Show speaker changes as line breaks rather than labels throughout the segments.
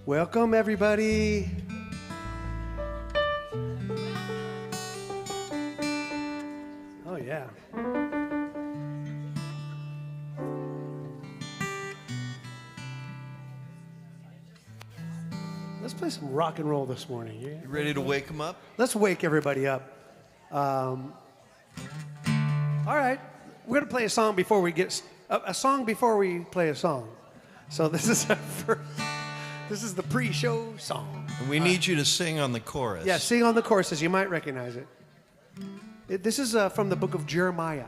Welcome, everybody. Oh, yeah. Let's play some rock and roll this morning.
You ready to wake them up?
Let's wake everybody up. All right. We're going to play a song before we get a song before we play a song. So this is this is the pre-show song.
And we need you to sing on the chorus.
Yeah, sing on the choruses. You might recognize it. This is from the book of Jeremiah.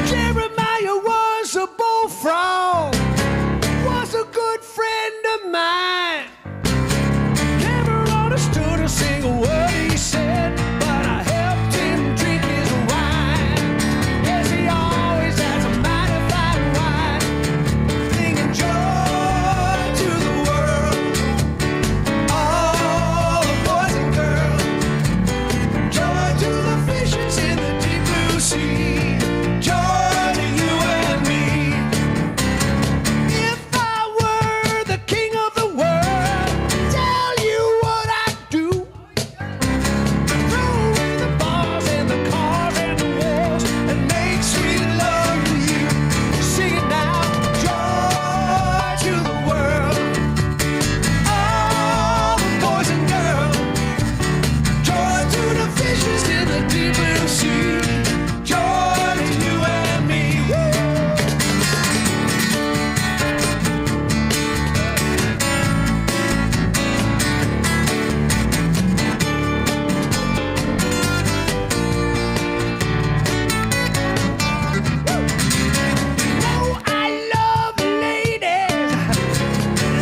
Jeremiah was a bullfrog, was a good friend of mine. Never understood a single word he said, but I helped him drink his wine. Yes, he always has a mighty fine wine, bringing joy to the world. All the boys and girls, joy to the fishes in the deep blue sea, joy to you and me. If I were the king of the world, tell you what I'd do. Throw away the bars and the cars and the wars and make sweet love to you. Sing it now, joy to the world. All the boys and girls, joy to the fishes in the deep blue sea, joy to you and me. Woo! Oh, I love ladies,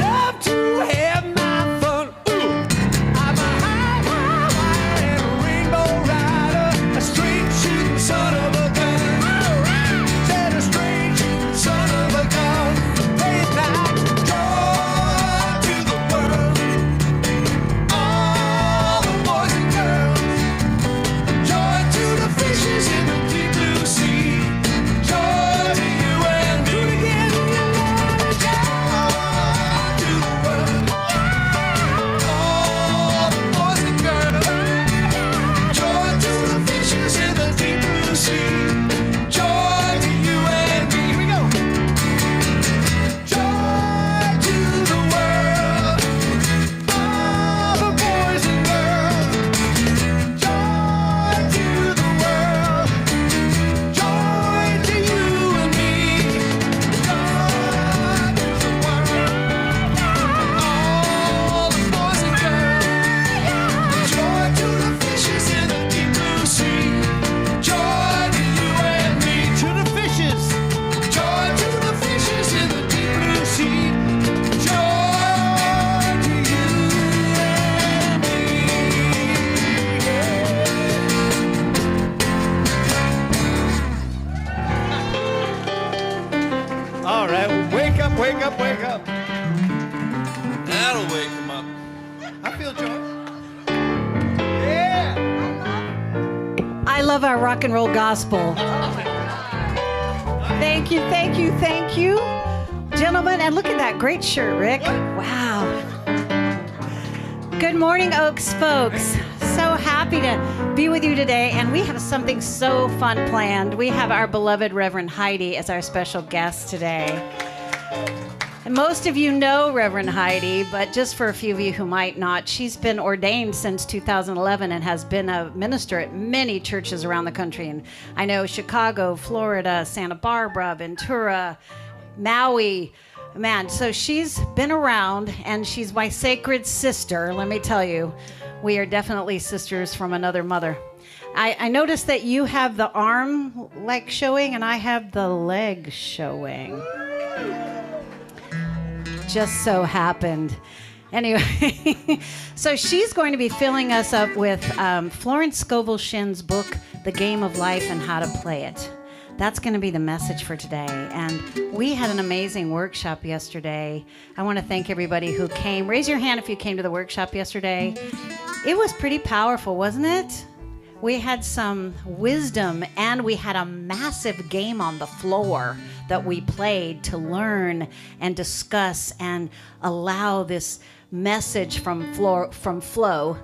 love to have my fun. Ooh, I'm a high wire and a rainbow rider, a straight shooting son of a gun. Said a straight shooting son of a gun. Play it now, joy to the world. All the boys and girls, joy to the fishes in the deep blue sea, joy to you and me. Do it again, joy to the world. All the boys and girls, joy to the fishes in the deep blue sea, joy to you and me. Here we go. Joy to the world. All the boys and girls, joy to the world, joy to you and me, joy to the world. All the boys and girls, joy to the fishes in the deep blue sea, joy to you and me. To the fishes, joy to the fishes in the deep blue sea, joy to you and me. All right, wake up, wake up, wake up.
That'll wake them up.
I feel joy. Yeah.
I love our rock and roll gospel. Thank you, thank you, thank you, gentlemen. And look at that great shirt, Rick. Wow. Good morning, Oaks folks. So happy to be with you today. And we have something so fun planned. We have our beloved Reverend Heidi as our special guest today. And most of you know Reverend Heidi, but just for a few of you who might not, she's been ordained since 2011 and has been a minister at many churches around the country. And I know Chicago, Florida, Santa Barbara, Ventura, Maui. Man, so she's been around, and she's my sacred sister, let me tell you. We are definitely sisters from another mother. I noticed that you have the arm like showing, and I have the leg showing. Just so happened. Anyway, so she's going to be filling us up with Florence Scovel Shinn's book, The Game of Life and How to Play It. That's going to be the message for today. And we had an amazing workshop yesterday. I want to thank everybody who came. Raise your hand if you came to the workshop yesterday. It was pretty powerful, wasn't it? We had some wisdom, and we had a massive game on the floor that we played to learn and discuss and allow this message from Flo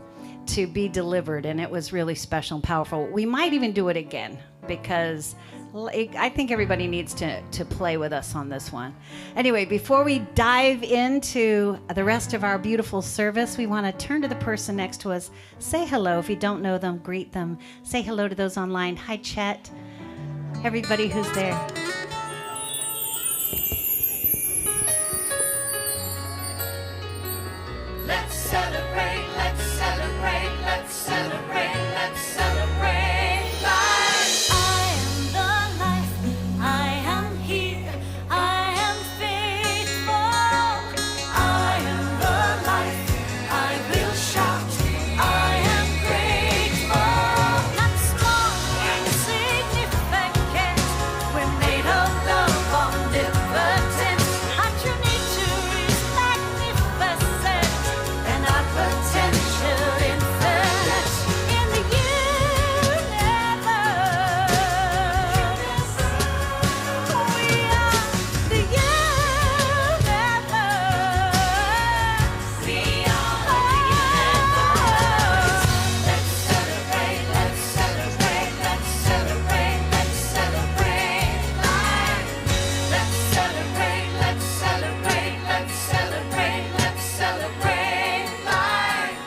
to be delivered. And it was really special and powerful. We might even do it again because I think everybody needs to play with us on this one. Anyway, before we dive into the rest of our beautiful service, we want to turn to the person next to us. Say hello. If you don't know them, greet them. Say hello to those online. Hi, Chet. Everybody who's there.
Let's celebrate, let's celebrate, let's celebrate, let's celebrate life. I am the life, I am here, I am faithful. I am the life, I will shout, I am grateful. Not small, insignificant, we're made of love, omnipotent. Our true nature is magnificent, and our potential infinite in the universe. We are the universe. We are the universe. Let's celebrate, let's celebrate, let's celebrate, let's celebrate life. Let's celebrate, let's celebrate, let's celebrate, let's celebrate life.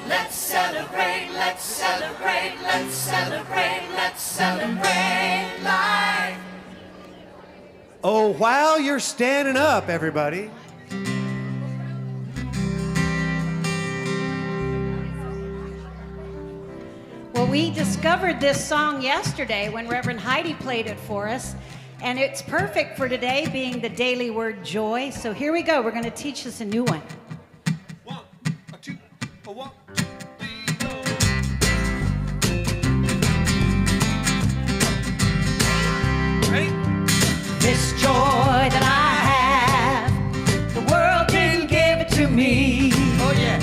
Let's celebrate, let's celebrate, let's celebrate, let's celebrate life.
Oh, while you're standing up, everybody.
Well, we discovered this song yesterday when Reverend Heidi played it for us, and it's perfect for today being the daily word joy. So here we go. We're going to teach us a new one.
1, 2, 1, 2, 3, go. Ready?
This joy that I have, the world didn't give it to me.
Oh yeah.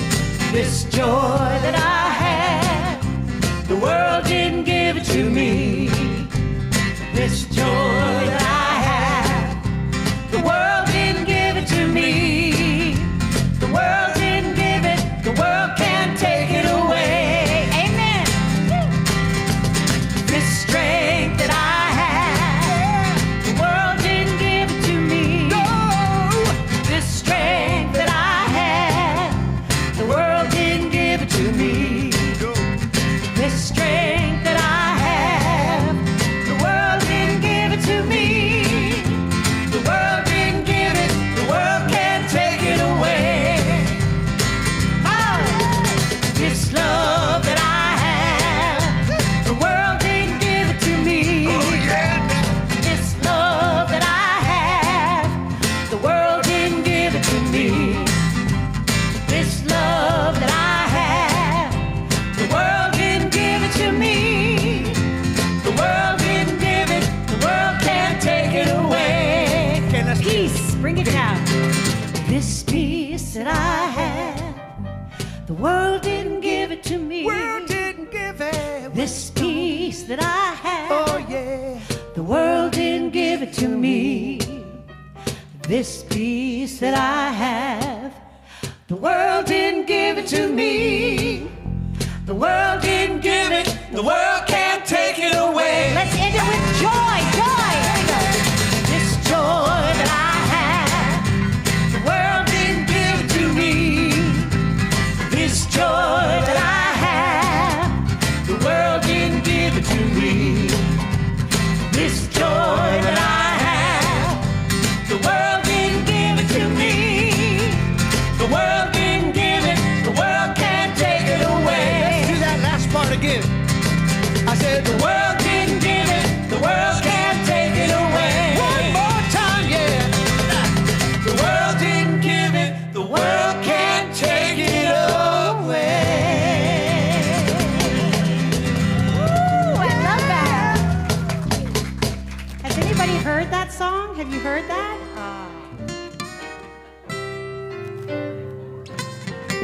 This joy that I have, the world didn't give it to me. This joy that I have, the world didn't give it to me. The world didn't give it, the world can't take it away. Amen. This strength that I have, the world didn't give it to me. This strength that I have, the world didn't give it to me. This strength that I have, the world didn't give it to me. The world didn't give it, the world can't take it away. Oh, this love that I have, the world didn't give it to me. This love that I have, the world didn't give it to me. This love that I have, the world didn't give it to me. The world didn't give it, the world can't take it away.
Peace. Bring it down.
This peace that I have, the world didn't give it to me.
World didn't give it.
This peace that I have,
Oh, yeah.
the world didn't give it to me. This peace that I have, the world didn't give it to me. The world didn't give it, the world can't take it away.
Let's end it with joy. Joy. Here we go.
This joy that I have, the world didn't give it to me. This joy that I have, the world didn't give it to me. This joy that I have, the world didn't give it to me. The world didn't give it, the world can't take it away.
Do that last part again.
I said the world didn't give it, the world can't take it away.
One more time, yeah.
The world didn't give it, the world can't take it away.
Ooh, I love that. Has anybody heard that song? Have you heard that?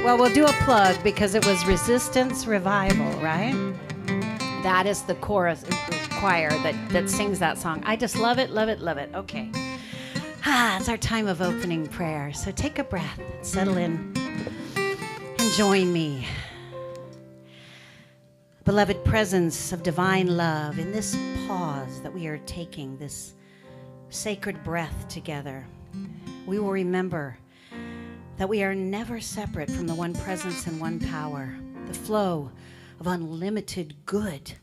Well, we'll do a plug because it was Resistance Revival, right? That is the chorus choir that sings that song. I just love it, love it, love it. Okay. It's our time of opening prayer. So take a breath, settle in, and join me. Beloved presence of divine love, in this pause that we are taking, this sacred breath together, we will remember that we are never separate from the one presence and one power, the flow of unlimited good.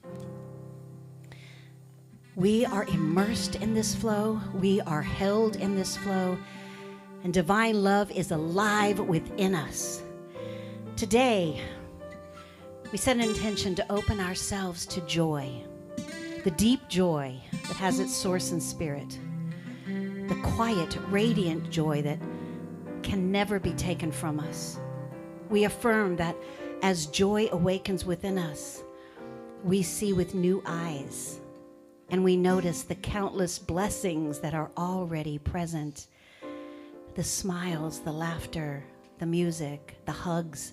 We are immersed in this flow. We are held in this flow. And divine love is alive within us. Today, we set an intention to open ourselves to joy, the deep joy that has its source in spirit, the quiet, radiant joy that can never be taken from us. We affirm that as joy awakens within us, we see with new eyes, and we notice the countless blessings that are already present. The smiles, the laughter, the music, the hugs,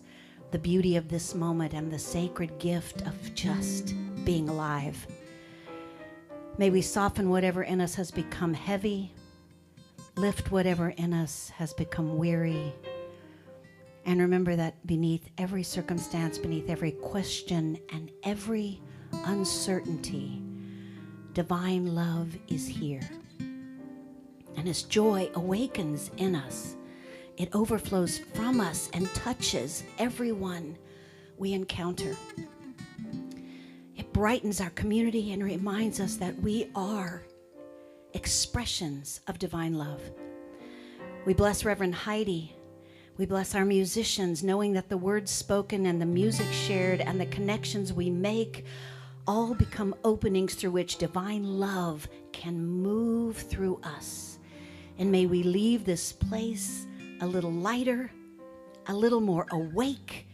the beauty of this moment, and the sacred gift of just being alive. May we soften whatever in us has become heavy, lift whatever in us has become weary, and remember that beneath every circumstance, beneath every question, and every uncertainty, divine love is here. And as joy awakens in us, it overflows from us and touches everyone we encounter. It brightens our community and reminds us that we are expressions of divine love. We bless Reverend Heidi. We bless our musicians, knowing that the words spoken and the music shared and the connections we make all become openings through which divine love can move through us. And may we leave this place a little lighter, a little more awake,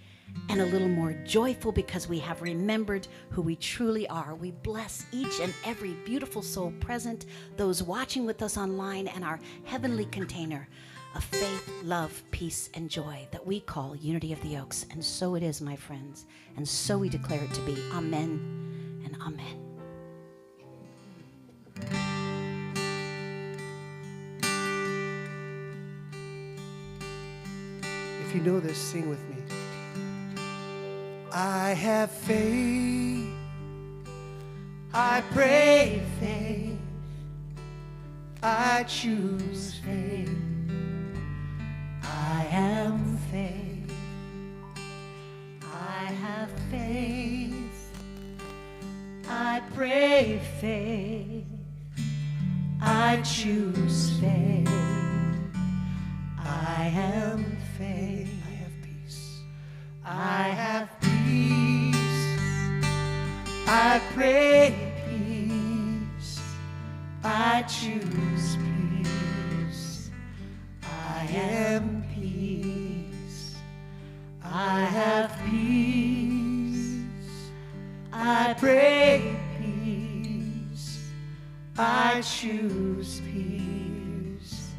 and a little more joyful because we have remembered who we truly are. We bless each and every beautiful soul present, those watching with us online, and our heavenly container of faith, love, peace, and joy that we call Unity of the Oaks. And so it is, my friends, and so we declare it to be. Amen and amen.
If you know this, sing with me. I have faith, I pray faith, I choose faith, I am faith, I have faith, I pray faith, I choose faith, I am faith, I have peace, I have peace, I pray peace, I choose peace, I am peace, I have peace, I pray peace, I choose peace,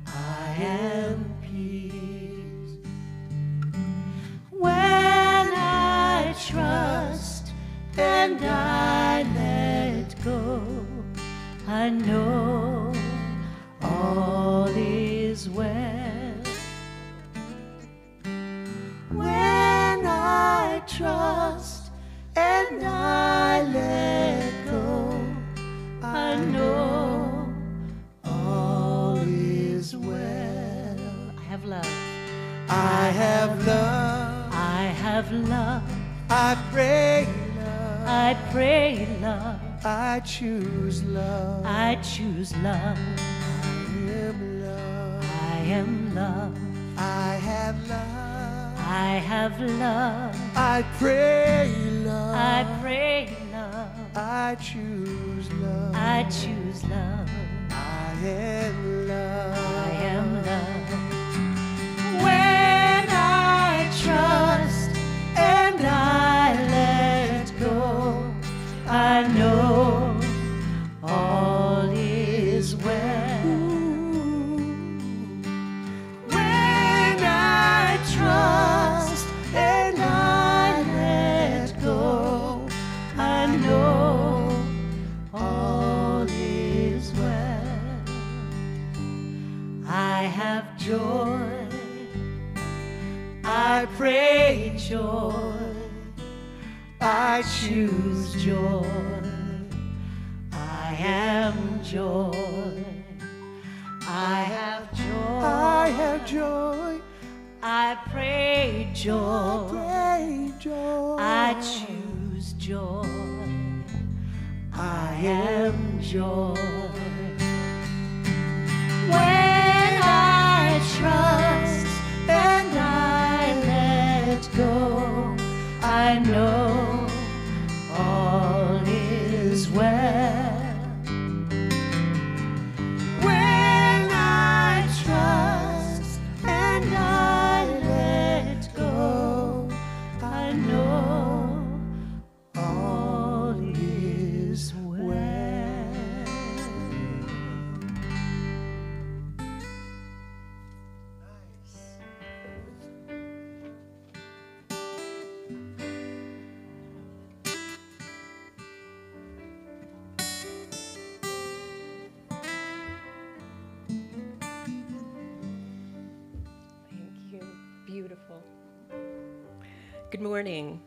I am peace. When I trust and I let go, I know all is well. When I trust and I let go, I know all is well.
I have love.
I have love,
I have love.
I pray love,
I pray love.
I choose love,
I choose love.
I am love,
I am love.
I have love,
I have love.
I pray love,
I pray love.
I choose love,
I choose love.
I am love,
I am love.
When I trust and I let go, I know all is well. When I trust and I let go, I I pray joy. I choose joy. I am joy. I have joy.
I have joy.
I pray joy.
Pray joy.
I choose joy. I am joy. When I trust and I let go, I know all is well. When I trust and I let go, I know all is well.
Thank you. Beautiful. Good morning.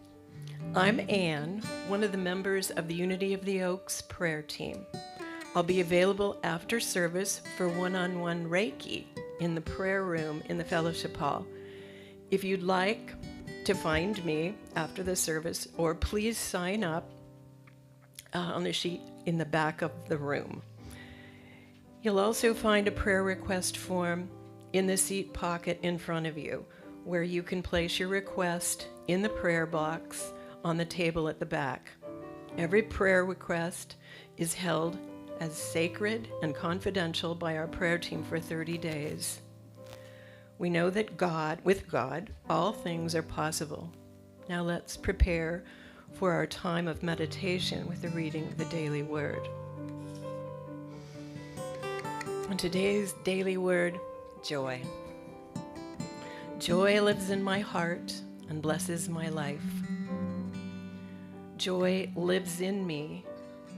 I'm Anne, one of the members of the Unity of the Oaks prayer team. I'll be available after service for one-on-one Reiki in the prayer room in the fellowship hall. If you'd like to find me after the service, or please sign up on the sheet in the back of the room. You'll also find a prayer request form in the seat pocket in front of you, where you can place your request in the prayer box on the table at the back. Every prayer request is held as sacred and confidential by our prayer team for 30 days. We know that with God, all things are possible. Now let's prepare for our time of meditation with the reading of the daily word. And today's daily word, joy. Joy lives in my heart and blesses my life. Joy lives in me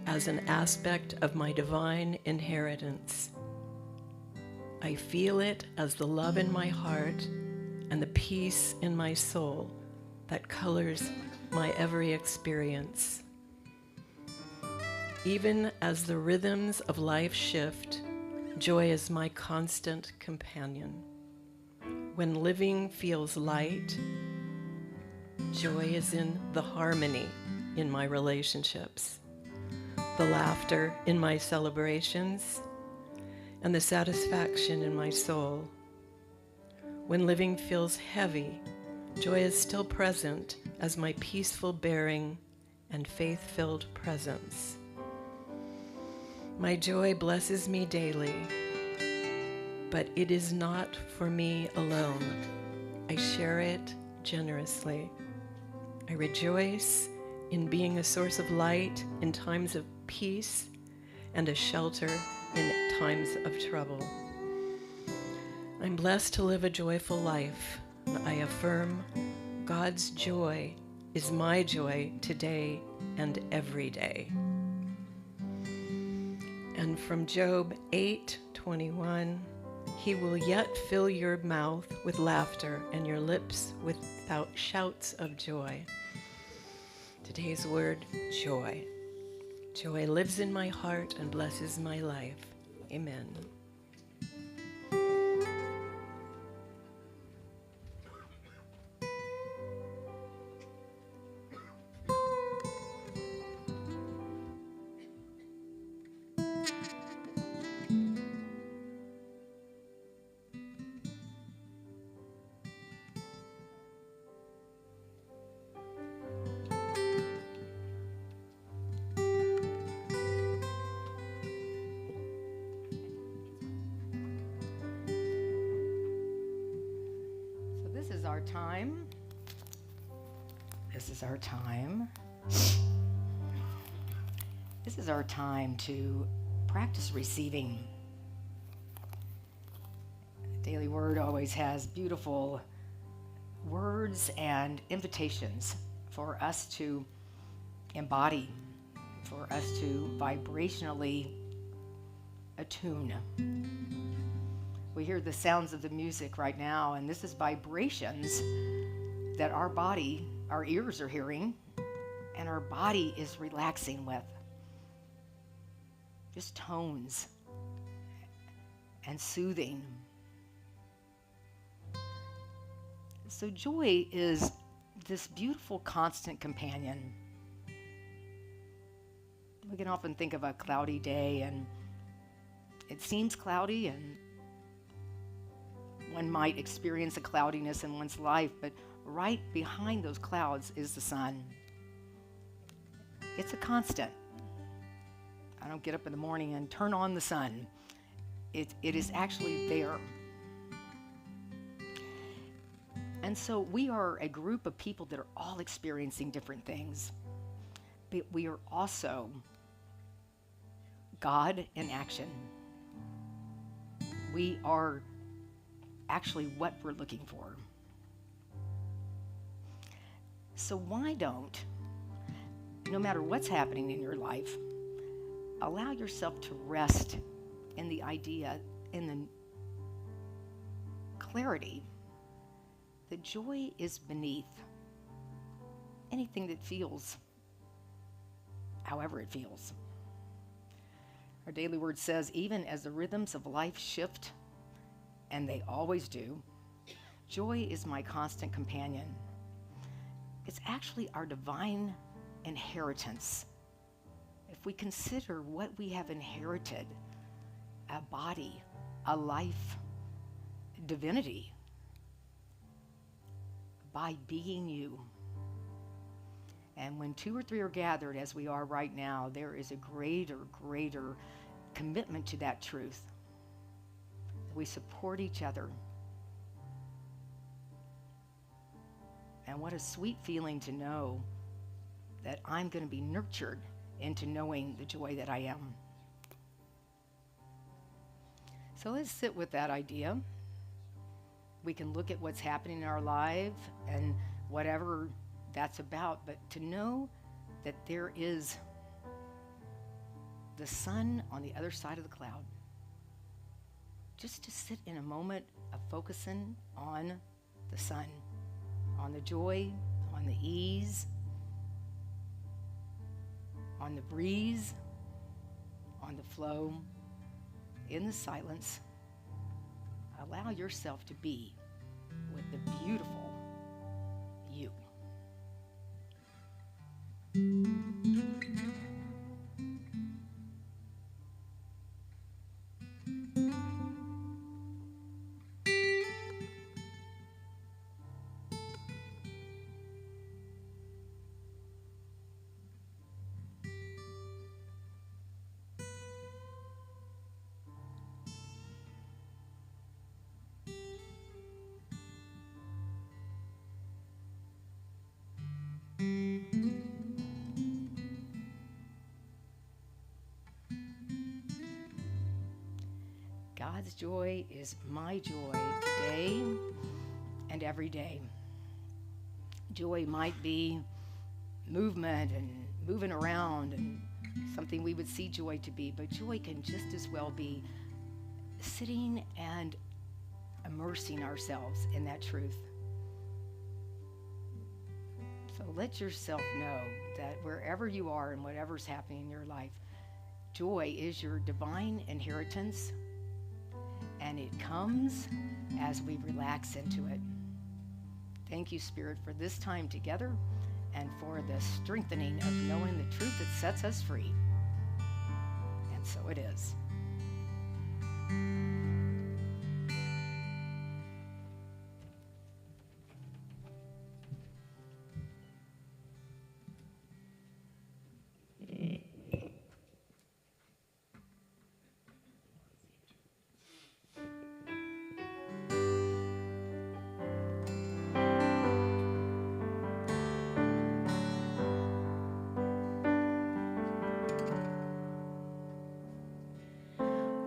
as an aspect of my divine inheritance. I feel it as the love in my heart and the peace in my soul that colors my every experience. Even as the rhythms of life shift, joy is my constant companion. When living feels light, joy is in the harmony in my relationships, the laughter in my celebrations, and the satisfaction in my soul. When living feels heavy, joy is still present as my peaceful bearing and faith-filled presence. My joy blesses me daily, but it is not for me alone. I share it generously. I rejoice in being a source of light in times of peace and a shelter in times of trouble. I'm blessed to live a joyful life. I affirm God's joy is my joy today and every day. And from Job 8:21, he will yet fill your mouth with laughter and your lips with shouts of joy. Today's word, joy. Joy lives in my heart and blesses my life. Amen.
Our time. This is our time. This is our time to practice receiving. Daily Word always has beautiful words and invitations for us to embody, for us to vibrationally attune. We hear the sounds of the music right now, and this is vibrations that our ears are hearing, and our body is relaxing with. Just tones and soothing. So joy is this beautiful constant companion. We can often think of a cloudy day, and it seems cloudy, and one might experience a cloudiness in one's life, but right behind those clouds is the sun. It's a constant. I don't get up in the morning and turn on the sun. It is actually there. And so we are a group of people that are all experiencing different things. But we are also God in action. We are actually what we're looking for. So why don't, no matter what's happening in your life, allow yourself to rest in the idea, in the clarity that joy is beneath anything that feels however it feels. Our daily word says, even as the rhythms of life shift, and they always do, joy is my constant companion. It's actually our divine inheritance. If we consider what we have inherited, a body, a life, divinity, by being you. And when 2 or 3 are gathered, as we are right now, there is a greater commitment to that truth. We support each other. And what a sweet feeling to know that I'm going to be nurtured into knowing the joy that I am. So let's sit with that idea. We can look at what's happening in our life and whatever that's about, but to know that there is the sun on the other side of the cloud. Just to sit in a moment of focusing on the sun, on the joy, on the ease, on the breeze, on the flow, in the silence. Allow yourself to be with the beautiful you. God's joy is my joy today and every day. Joy might be movement and moving around and something we would see joy to be, but joy can just as well be sitting and immersing ourselves in that truth. So let yourself know that wherever you are and whatever's happening in your life, joy is your divine inheritance. And it comes as we relax into it. Thank you, Spirit, for this time together and for the strengthening of knowing the truth that sets us free. And so it is.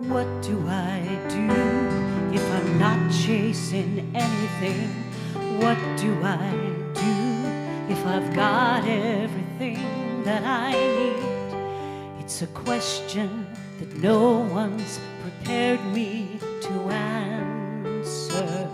What do I do if I'm not chasing anything? What do I do if I've got everything that I need? It's a question that no one's prepared me to answer.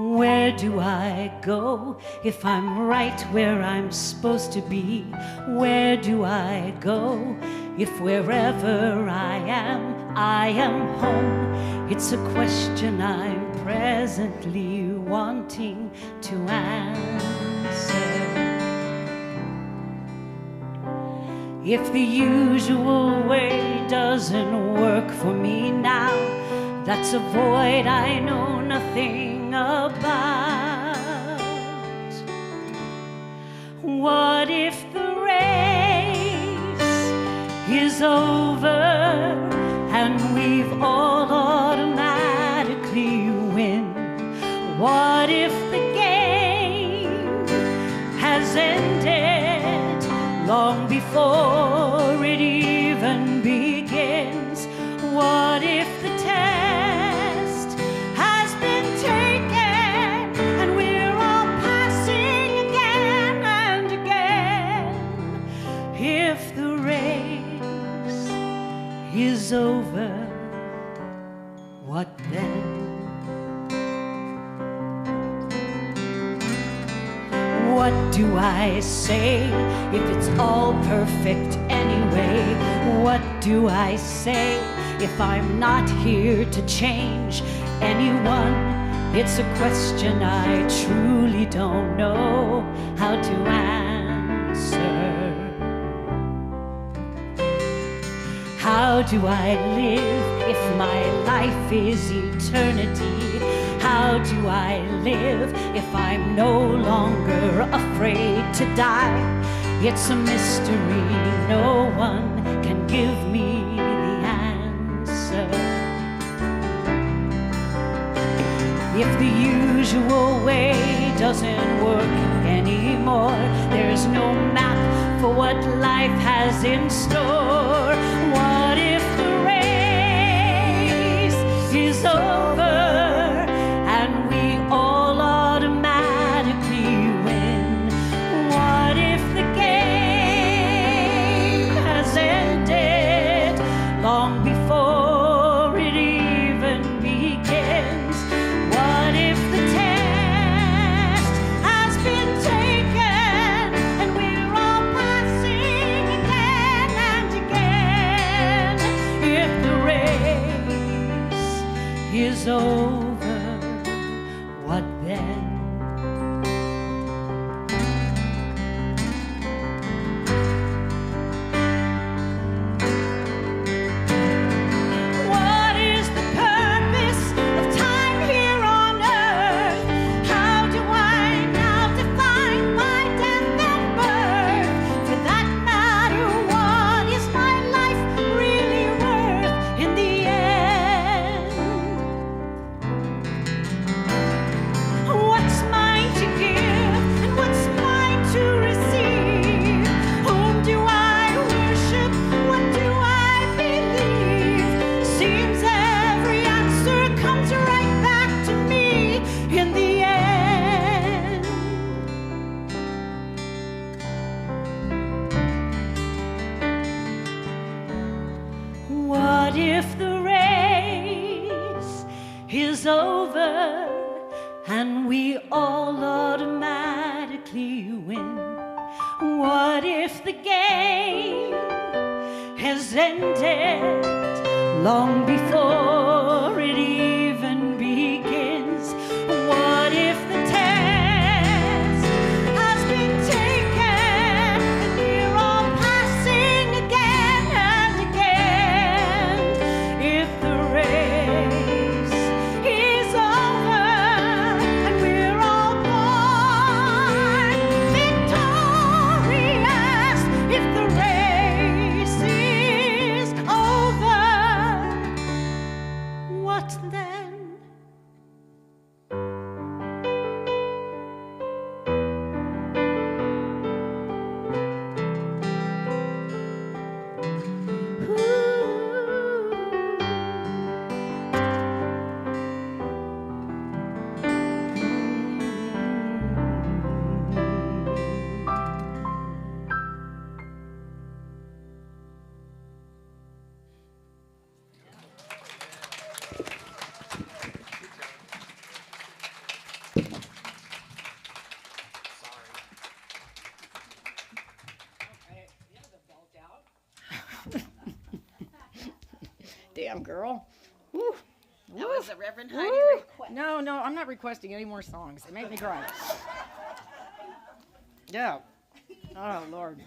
Where do I go if I'm right where I'm supposed to be? Where do I go if wherever I am home? It's a question I'm presently wanting to answer. If the usual way doesn't work for me now, that's a void I know nothing about. What if the race is over and we've all automatically win? What if the game has ended long before it even begins? What if the test has been taken and we're all passing again and again? If the race is over, what then? What do I say if it's all perfect anyway? What do I say if I'm not here to change anyone? It's a question I truly don't know how to answer. How do I live if my life is eternity? How do I live if I'm no longer afraid to die? It's a mystery, no one can give me the answer. If the usual way doesn't work anymore, there's no map for what life has in store. What if the race is over and we all automatically win? What if the game has ended long before it even begins? What if the test has been taken and we're all passing again and again? If the race is over, what then? What is the purpose of time here on earth? How do I now define my death and birth? For that matter, what is my life really worth in the end? What's mine to give and what's mine to receive? Whom do I worship? What do I believe? Seems every answer comes right back to me in the end. What if the race is over and we all automatically win? What if the game has ended long before it even begins? What if the test has been taken and we're all passing again and again? If the race is over and we're all born victorious, if the race is over,
damn, girl. Woo.
That was a Reverend Heidi
Woo.
request.
No, I'm not requesting any more songs. They make me cry. Yeah. Oh, Lord.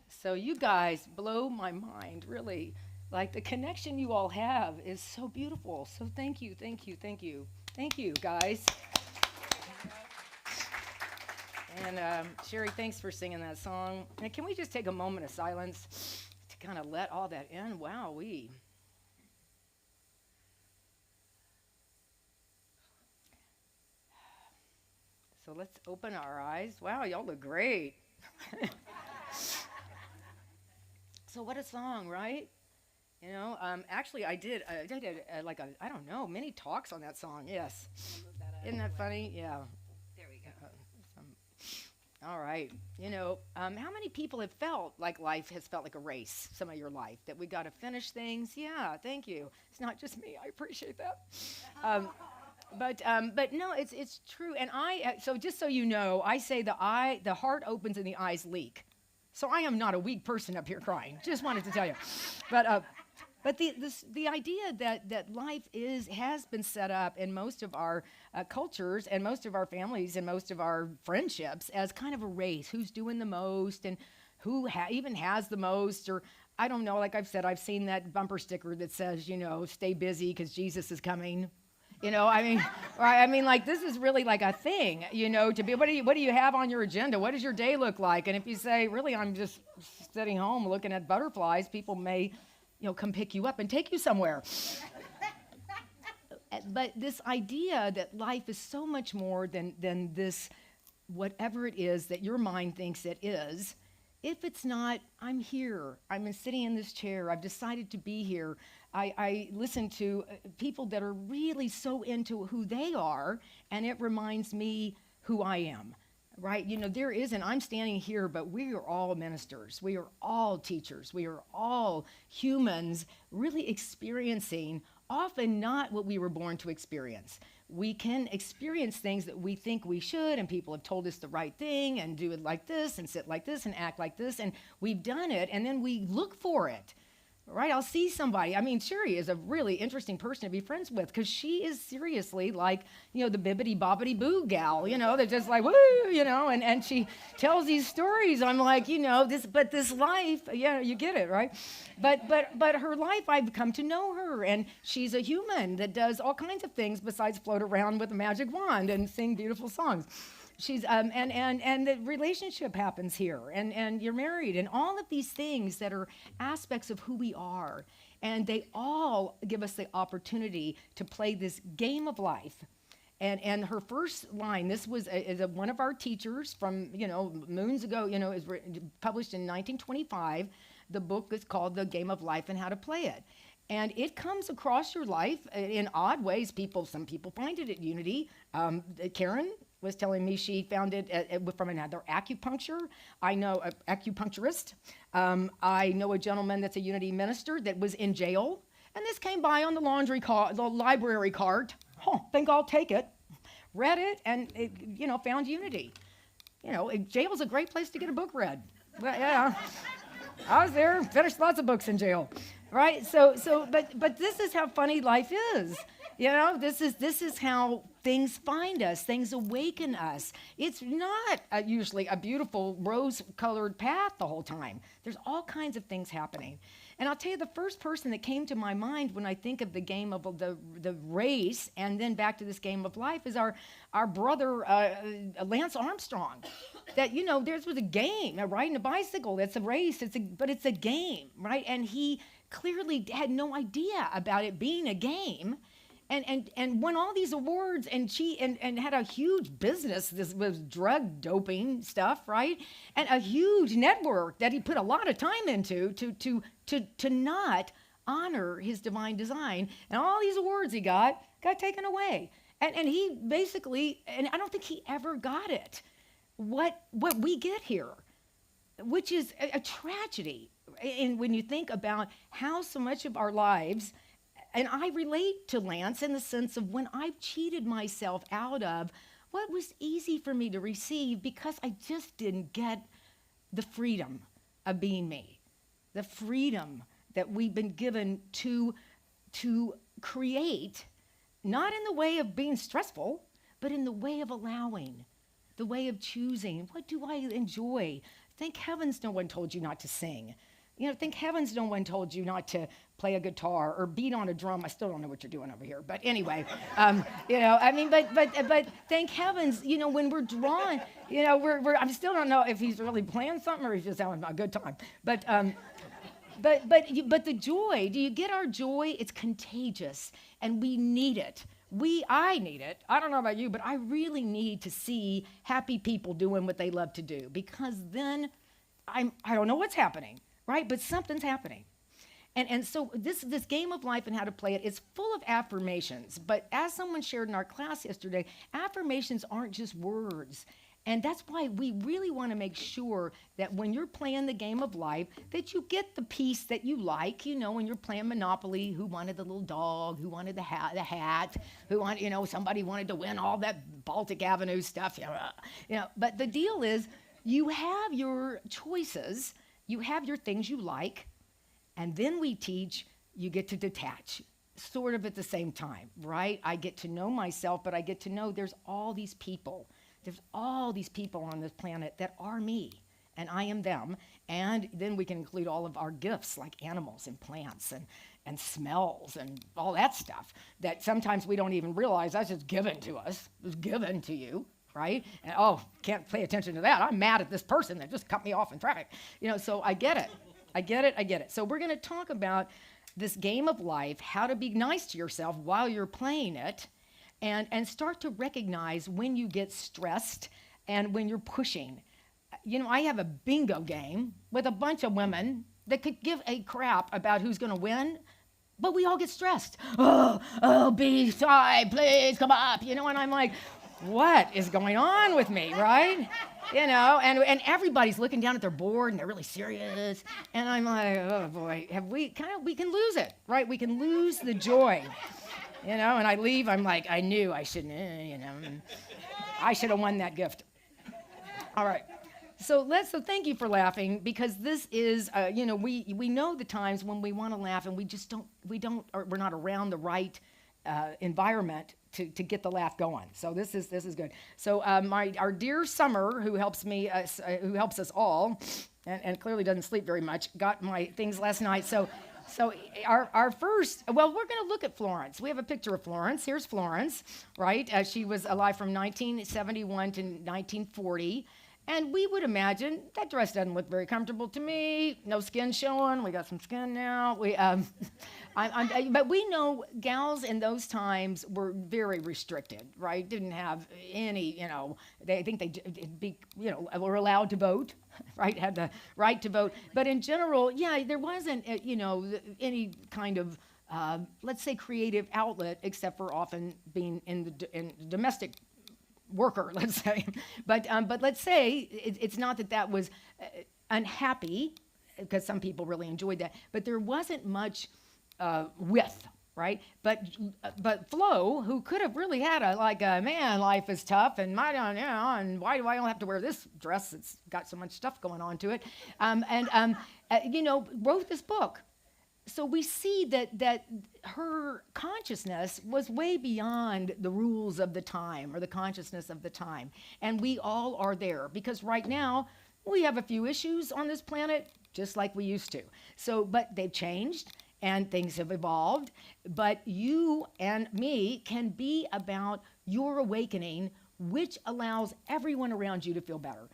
So you guys blow my mind, really. Like, the connection you all have is so beautiful. So thank you, thank you, thank you. Thank you, guys. And Sherry, thanks for singing that song. And can we just take a moment of silence to kind of let all that in? Wow-wee. So let's open our eyes. Wow, y'all look great. So what a song, right? You know, actually I did like a, I don't know, many talks on that song, yes. Isn't that funny? Yeah.
There we go.
All right. You know, how many people have felt like life has felt like a race, some of your life, that we got to finish things? Yeah, thank you. It's not just me. I appreciate that. But no, it's true. And so just so you know, I say the heart opens and the eyes leak. So I am not a weak person up here crying. Just wanted to tell you. But the idea that life has been set up in most of our cultures and most of our families and most of our friendships as kind of a race. Who's doing the most and who even has the most, or I don't know. Like I've said, I've seen that bumper sticker that says, you know, stay busy because Jesus is coming. You know, I mean, right? I mean, like, this is really like a thing, you know, to be, what do you have on your agenda? What does your day look like? And if you say, really, I'm just sitting home looking at butterflies, people may, you know, come pick you up and take you somewhere. But this idea that life is so much more than this, whatever it is that your mind thinks it is. If it's not, I'm here. I'm sitting in this chair. I've decided to be here. I listen to people that are really so into who they are, and it reminds me who I am, right? You know, I'm standing here, but we are all ministers. We are all teachers. We are all humans really experiencing often not what we were born to experience. We can experience things that we think we should, and people have told us the right thing, and do it like this, and sit like this, and act like this, and we've done it, and then we look for it. Right, I'll see somebody. I mean, Sherry is a really interesting person to be friends with because she is seriously like, you know, the bibbity bobbity boo gal, you know, that's just like, woo, you know, and she tells these stories. I'm like, you know, this life, yeah, you get it, right? But her life, I've come to know her, and she's a human that does all kinds of things besides float around with a magic wand and sing beautiful songs. She's and the relationship happens here, and you're married, and all of these things that are aspects of who we are, and they all give us the opportunity to play this game of life. And her first line, this was one of our teachers from, you know, moons ago, you know, is published in 1925. The book is called The Game of Life and How to Play It. And it comes across your life in odd ways. Some people find it at Unity. Karen was telling me she found it from another acupuncture. I know an acupuncturist. I know a gentleman that's a Unity minister that was in jail. And this came by on the library cart. Think I'll take it. Read it and, found Unity. You know, jail's a great place to get a book read. But, yeah, I was there, finished lots of books in jail. Right? But this is how funny life is. You know, this is how things find us, things awaken us. It's not usually a beautiful rose-colored path the whole time. There's all kinds of things happening. And I'll tell you, the first person that came to my mind when I think of the game of the race, and then back to this game of life, is our brother Lance Armstrong. That, you know, there was a game, riding a bicycle. It's a race, but it's a game, right? And he clearly had no idea about it being a game. And won all these awards and had a huge business. This was drug doping stuff, right? And a huge network that he put a lot of time into to not honor his divine design. And all these awards he got taken away. And he basically, and I don't think he ever got it. What we get here, which is a tragedy. And when you think about how so much of our lives, and I relate to Lance in the sense of when I've cheated myself out of what was easy for me to receive because I just didn't get the freedom of being me, the freedom that we've been given to create, not in the way of being stressful, but in the way of allowing, the way of choosing. What do I enjoy? Thank heavens no one told you not to sing. Thank heavens no one told you not to play a guitar or beat on a drum. I still don't know what you're doing over here, but anyway, but thank heavens, when we're drawn, I still don't know if he's really playing something or he's just having a good time. But the joy, do you get our joy? It's contagious, and we need it. I need it. I don't know about you, but I really need to see happy people doing what they love to do, because then I don't know what's happening, right? But something's happening. And so this game of life and how to play it is full of affirmations. But as someone shared in our class yesterday, affirmations aren't just words. And that's why we really want to make sure that when you're playing the game of life, that you get the piece that you like. When you're playing Monopoly, who wanted the little dog, who wanted the hat, who wanted, somebody wanted to win all that Baltic Avenue stuff. But the deal is, you have your choices, you have your things you like, and then we teach you get to detach, sort of at the same time, right? I get to know myself, but I get to know there's all these people. There's all these people on this planet that are me, and I am them. And then we can include all of our gifts, like animals and plants and smells and all that stuff that sometimes we don't even realize that's just given to us. It's given to you, right? And can't pay attention to that. I'm mad at this person that just cut me off in traffic. So I get it. I get it. So we're going to talk about this game of life, how to be nice to yourself while you're playing it, and start to recognize when you get stressed and when you're pushing. I have a bingo game with a bunch of women that could give a crap about who's going to win, but we all get stressed. Be shy, please come up. And I'm like, what is going on with me, right? And everybody's looking down at their board and they're really serious. And I'm like, oh boy, we can lose it, right? We can lose the joy. And I leave, I'm like, I knew I shouldn't, I should have won that gift. All right. So thank you for laughing, because this is, we know the times when we want to laugh and we're not around the right environment to get the laugh going. So this is good. So our dear Summer, who helps us all, and clearly doesn't sleep very much, got my things last night. So our first, we're going to look at Florence. We have a picture of Florence. Here's Florence, right? She was alive from 1971 to 1940. And we would imagine that dress doesn't look very comfortable to me. No skin showing. We got some skin now. But we know gals in those times were very restricted, right? Didn't have any, were allowed to vote, right? Had the right to vote. But in general, there wasn't, any kind of, let's say, creative outlet, except for often being in domestic worker, let's say. But let's say it's not that was unhappy, because some people really enjoyed that, but there wasn't much width, right? But Flo, who could have really had man, life is tough, and and why do I only have to wear this dress? It's got so much stuff going on to it, wrote this book. So we see that her consciousness was way beyond the rules of the time or the consciousness of the time. And we all are there, because right now we have a few issues on this planet, just like we used to. But they've changed and things have evolved. But you and me can be about your awakening, which allows everyone around you to feel better.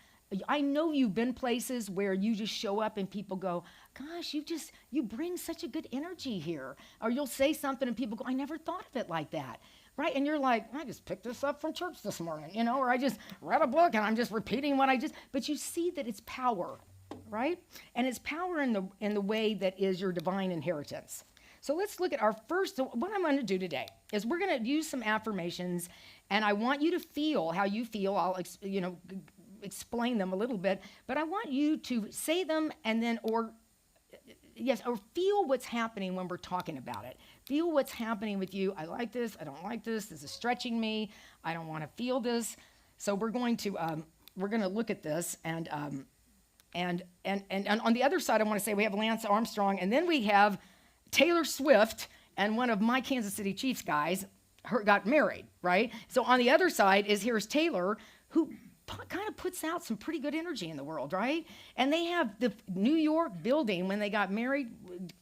I know you've been places where you just show up and people go, gosh, you bring such a good energy here. Or you'll say something and people go, I never thought of it like that, right? And you're like, I just picked this up from church this morning, or I just read a book and I'm just repeating but you see that it's power, right? And it's power in the way that is your divine inheritance. So let's look at our first, what I'm going to do today is we're going to use some affirmations, and I want you to feel how you feel. I'll, explain them a little bit, but I want you to say them and then, or feel what's happening when we're talking about it. Feel what's happening with you. I like this. I don't like this. This is stretching me. I don't want to feel this. So we're going to look at this, and And on the other side, I want to say we have Lance Armstrong, and then we have Taylor Swift, and one of my Kansas City Chiefs guys got married, right? So on the other side here's Taylor, who kind of puts out some pretty good energy in the world, right? And they have the New York building, when they got married,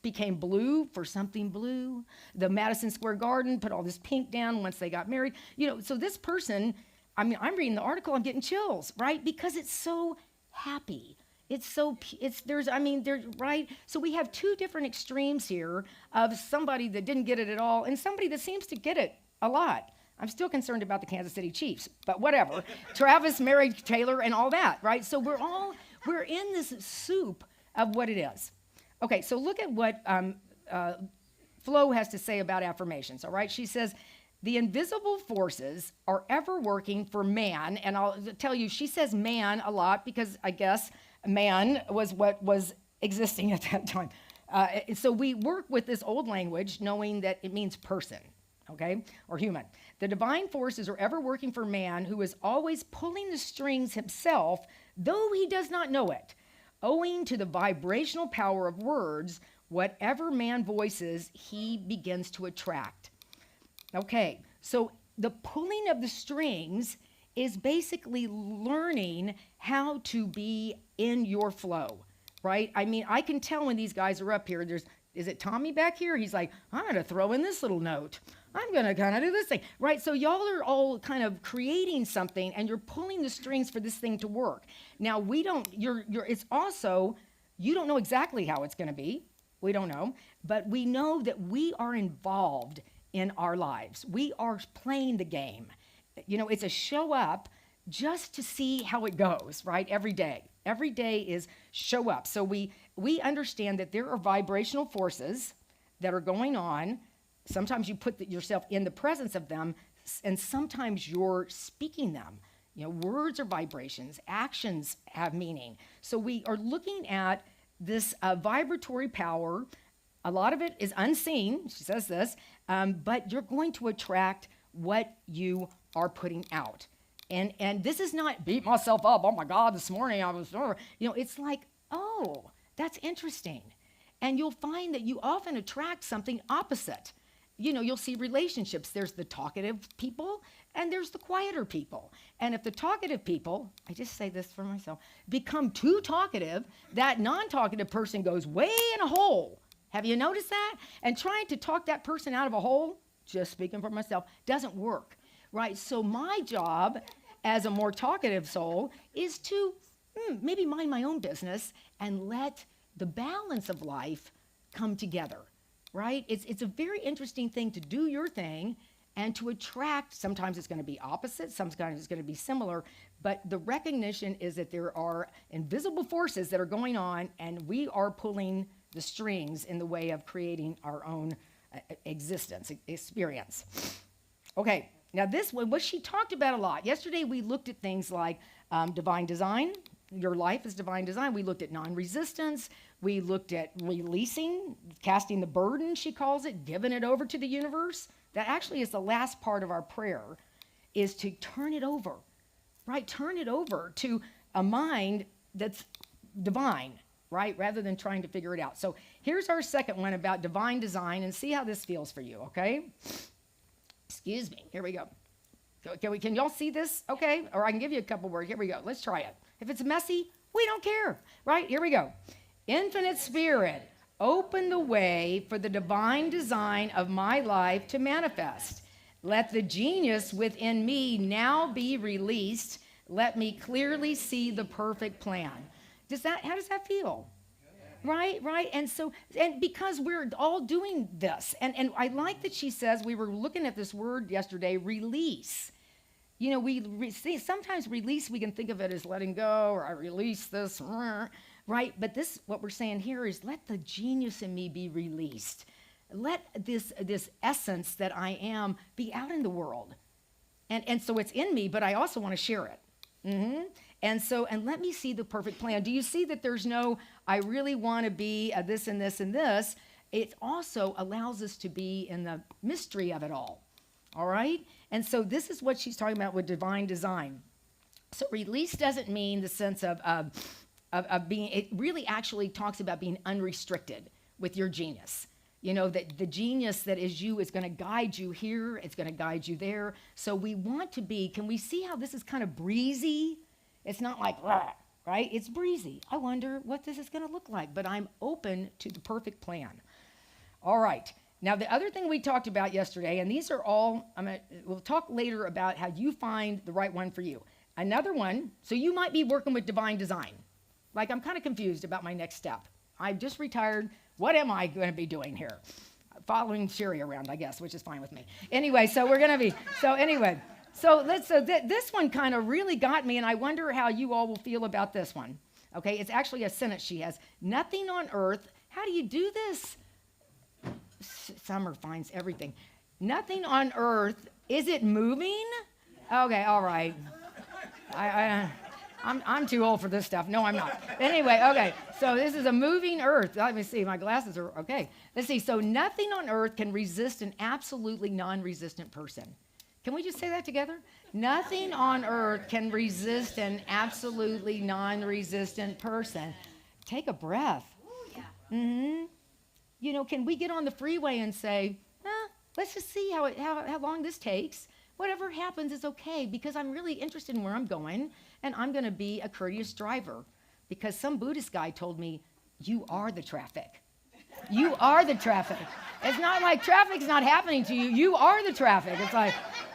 became blue for something blue. The Madison Square Garden put all this pink down once they got married. So this person, I'm reading the article, I'm getting chills, right? Because it's so happy. There's right? So we have two different extremes here of somebody that didn't get it at all and somebody that seems to get it a lot. I'm still concerned about the Kansas City Chiefs, but whatever. Travis married Taylor and all that, right? So we're in this soup of what it is. Okay, so look at what Flo has to say about affirmations, all right? She says, the invisible forces are ever working for man, and I'll tell you, she says man a lot because I guess man was what was existing at that time. So we work with this old language knowing that it means person, okay, or human. The divine forces are ever working for man, who is always pulling the strings himself, though he does not know it. Owing to the vibrational power of words, whatever man voices, he begins to attract. Okay, so the pulling of the strings is basically learning how to be in your flow, right? I can tell when these guys are up here. Is it Tommy back here? He's like, I'm going to throw in this little note. I'm going to kind of do this thing, right? So y'all are all kind of creating something, and you're pulling the strings for this thing to work. Now, it's also, you don't know exactly how it's going to be. We don't know, but we know that we are involved in our lives. We are playing the game. It's a show up just to see how it goes, right? Every day. Every day is show up. So we understand that there are vibrational forces that are going on. Sometimes you put yourself in the presence of them, and sometimes you're speaking them. Words are vibrations. Actions have meaning. So we are looking at this vibratory power. A lot of it is unseen, she says this, but you're going to attract what you are putting out. And this is not beat myself up. Oh my God, this morning I was, it's like, oh, that's interesting. And you'll find that you often attract something opposite. You'll see relationships. There's the talkative people and there's the quieter people. And if the talkative people, I just say this for myself, become too talkative, that non-talkative person goes way in a hole. Have you noticed that? And trying to talk that person out of a hole, just speaking for myself, doesn't work, right? So my job as a more talkative soul is to maybe mind my own business and let the balance of life come together, right? It's a very interesting thing to do your thing and to attract. Sometimes it's going to be opposite, sometimes it's going to be similar, but the recognition is that there are invisible forces that are going on, and we are pulling the strings in the way of creating our own existence, experience. Okay, now this one, what she talked about a lot. Yesterday we looked at things like divine design. Your life is divine design. We looked at non-resistance. We looked at releasing, casting the burden, she calls it, giving it over to the universe. That actually is the last part of our prayer, is to turn it over, right? Turn it over to a mind that's divine, right? Rather than trying to figure it out. So here's our second one about divine design, and see how this feels for you, okay? Excuse me. Here we go. Can y'all see this? Okay. Or I can give you a couple words. Here we go. Let's try it. If it's messy, we don't care, right? Here we go. Infinite Spirit, open the way for the divine design of my life to manifest. Let the genius within me now be released. Let me clearly see the perfect plan. How does that feel? Right. And because we're all doing this, and I like that she says, we were looking at this word yesterday, release. Sometimes release, we can think of it as letting go, or I release this, right? But what we're saying here is, let the genius in me be released. Let this essence that I am be out in the world. And so it's in me, but I also want to share it. Mm-hmm. And let me see the perfect plan. Do you see that there's no, I really want to be this and this and this? It also allows us to be in the mystery of it all right? And so this is what she's talking about with divine design. So release doesn't mean the sense of of being, it really actually talks about being unrestricted with your genius. You know, that the genius that is you is going to guide you here, it's going to guide you there. So we want to be, can we see how this is kind of breezy? It's not like, rah, right? It's breezy. I wonder what this is going to look like, but I'm open to the perfect plan. All right. Now, the other thing we talked about yesterday, and these are all, we'll talk later about how you find the right one for you. Another one, so you might be working with divine design. Like, I'm kind of confused about my next step. I've just retired. What am I going to be doing here? Following Sherry around, I guess, which is fine with me. Anyway, so we're going to be, this one kind of really got me, and I wonder how you all will feel about this one. Okay, it's actually a sentence she has. Nothing on earth, how do you do this? Summer finds everything. Nothing on earth, is it moving? Okay, all right. I'm too old for this stuff. No, I'm not. Anyway, okay. So this is a moving earth. Let me see. My glasses are okay. Let's see. So nothing on earth can resist an absolutely non-resistant person. Can we just say that together? Nothing on earth can resist an absolutely non-resistant person. Take a breath. Mm-hmm. You know, can we get on the freeway and say, let's just see how long this takes. Whatever happens is okay, because I'm really interested in where I'm going, and I'm going to be a courteous driver. Because some Buddhist guy told me, you are the traffic. You are the traffic. It's not like traffic's not happening to you. You are the traffic. It's like,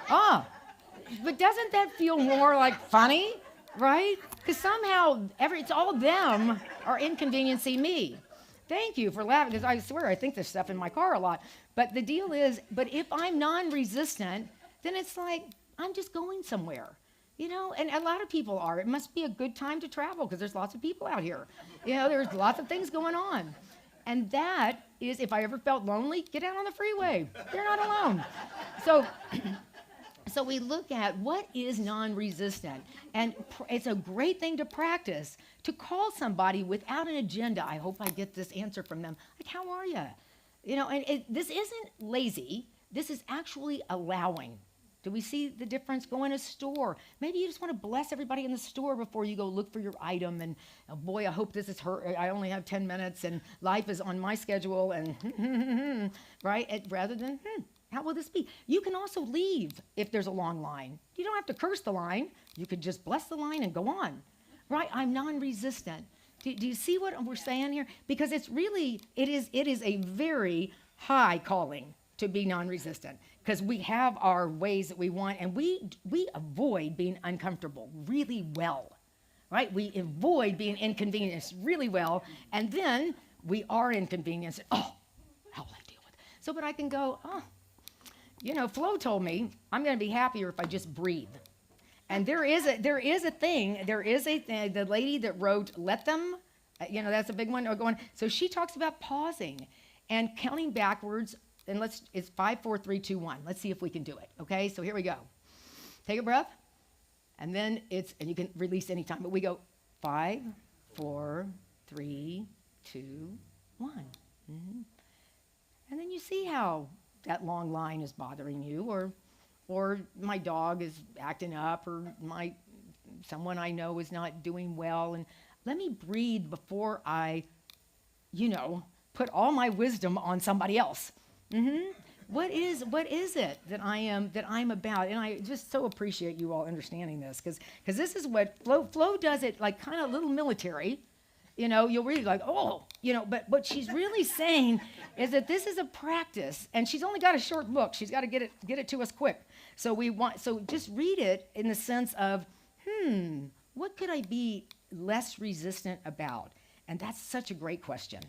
but doesn't that feel more like funny, right? Because somehow it's all them are inconveniencing me. Thank you for laughing, because I swear I think this stuff in my car a lot. But the deal is, but if I'm non-resistant, then it's like, I'm just going somewhere, you know? And a lot of people are. It must be a good time to travel, because there's lots of people out here. You know, there's lots of things going on. And that is, if I ever felt lonely, get out on the freeway. You're not alone. So we look at what is non-resistant. And it's a great thing to practice, to call somebody without an agenda. I hope I get this answer from them. Like, how are you? You know, and this isn't lazy. This is actually allowing. Do we see the difference? Go in a store. Maybe you just want to bless everybody in the store before you go look for your item. And oh boy, I hope this is her. I only have 10 minutes and life is on my schedule. And right? Rather than, how will this be? You can also leave if there's a long line. You don't have to curse the line. You could just bless the line and go on. Right? I'm non-resistant. Do you see what we're saying here? Because it's really, it is a very high calling to be non-resistant, because we have our ways that we want, and we avoid being uncomfortable really well, right? We avoid being inconvenienced really well, and then we are inconvenienced. Oh, how will I deal with it? So, but I can go, you know, Flo told me I'm going to be happier if I just breathe. And there is a thing, the lady that wrote Let Them, you know, that's a big one. So she talks about pausing and counting backwards. And it's 5, 4, 3, 2, 1. Let's see if we can do it. Okay, so here we go. Take a breath, and then and you can release anytime, but we go 5, 4, 3, 2, 1. Mm-hmm. And then you see how that long line is bothering you, or my dog is acting up, or someone I know is not doing well, and let me breathe before I, you know, put all my wisdom on somebody else. Mm-hmm. What is it that I'm about? And I just so appreciate you all understanding this, because this is what Flo does it like kind of a little military. You know, you'll read like, oh, you know, but what she's really saying is that this is a practice, and she's only got a short book. She's got to get it to us quick. So just read it in the sense of, what could I be less resistant about? And that's such a great question,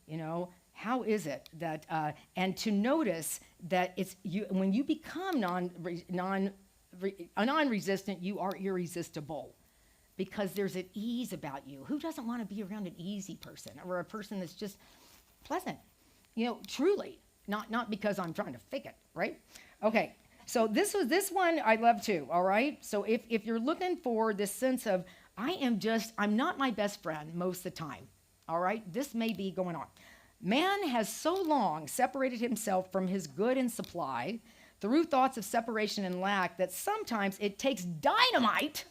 you know. How is it that, and to notice that it's you when you become non-resistant, you are irresistible, because there's an ease about you. Who doesn't want to be around an easy person, or a person that's just pleasant? You know, truly, not because I'm trying to fake it, right? Okay, so this one I love too. All right, so if you're looking for this sense of I'm not my best friend most of the time. All right, this may be going on. Man has so long separated himself from his good and supply through thoughts of separation and lack that sometimes it takes dynamite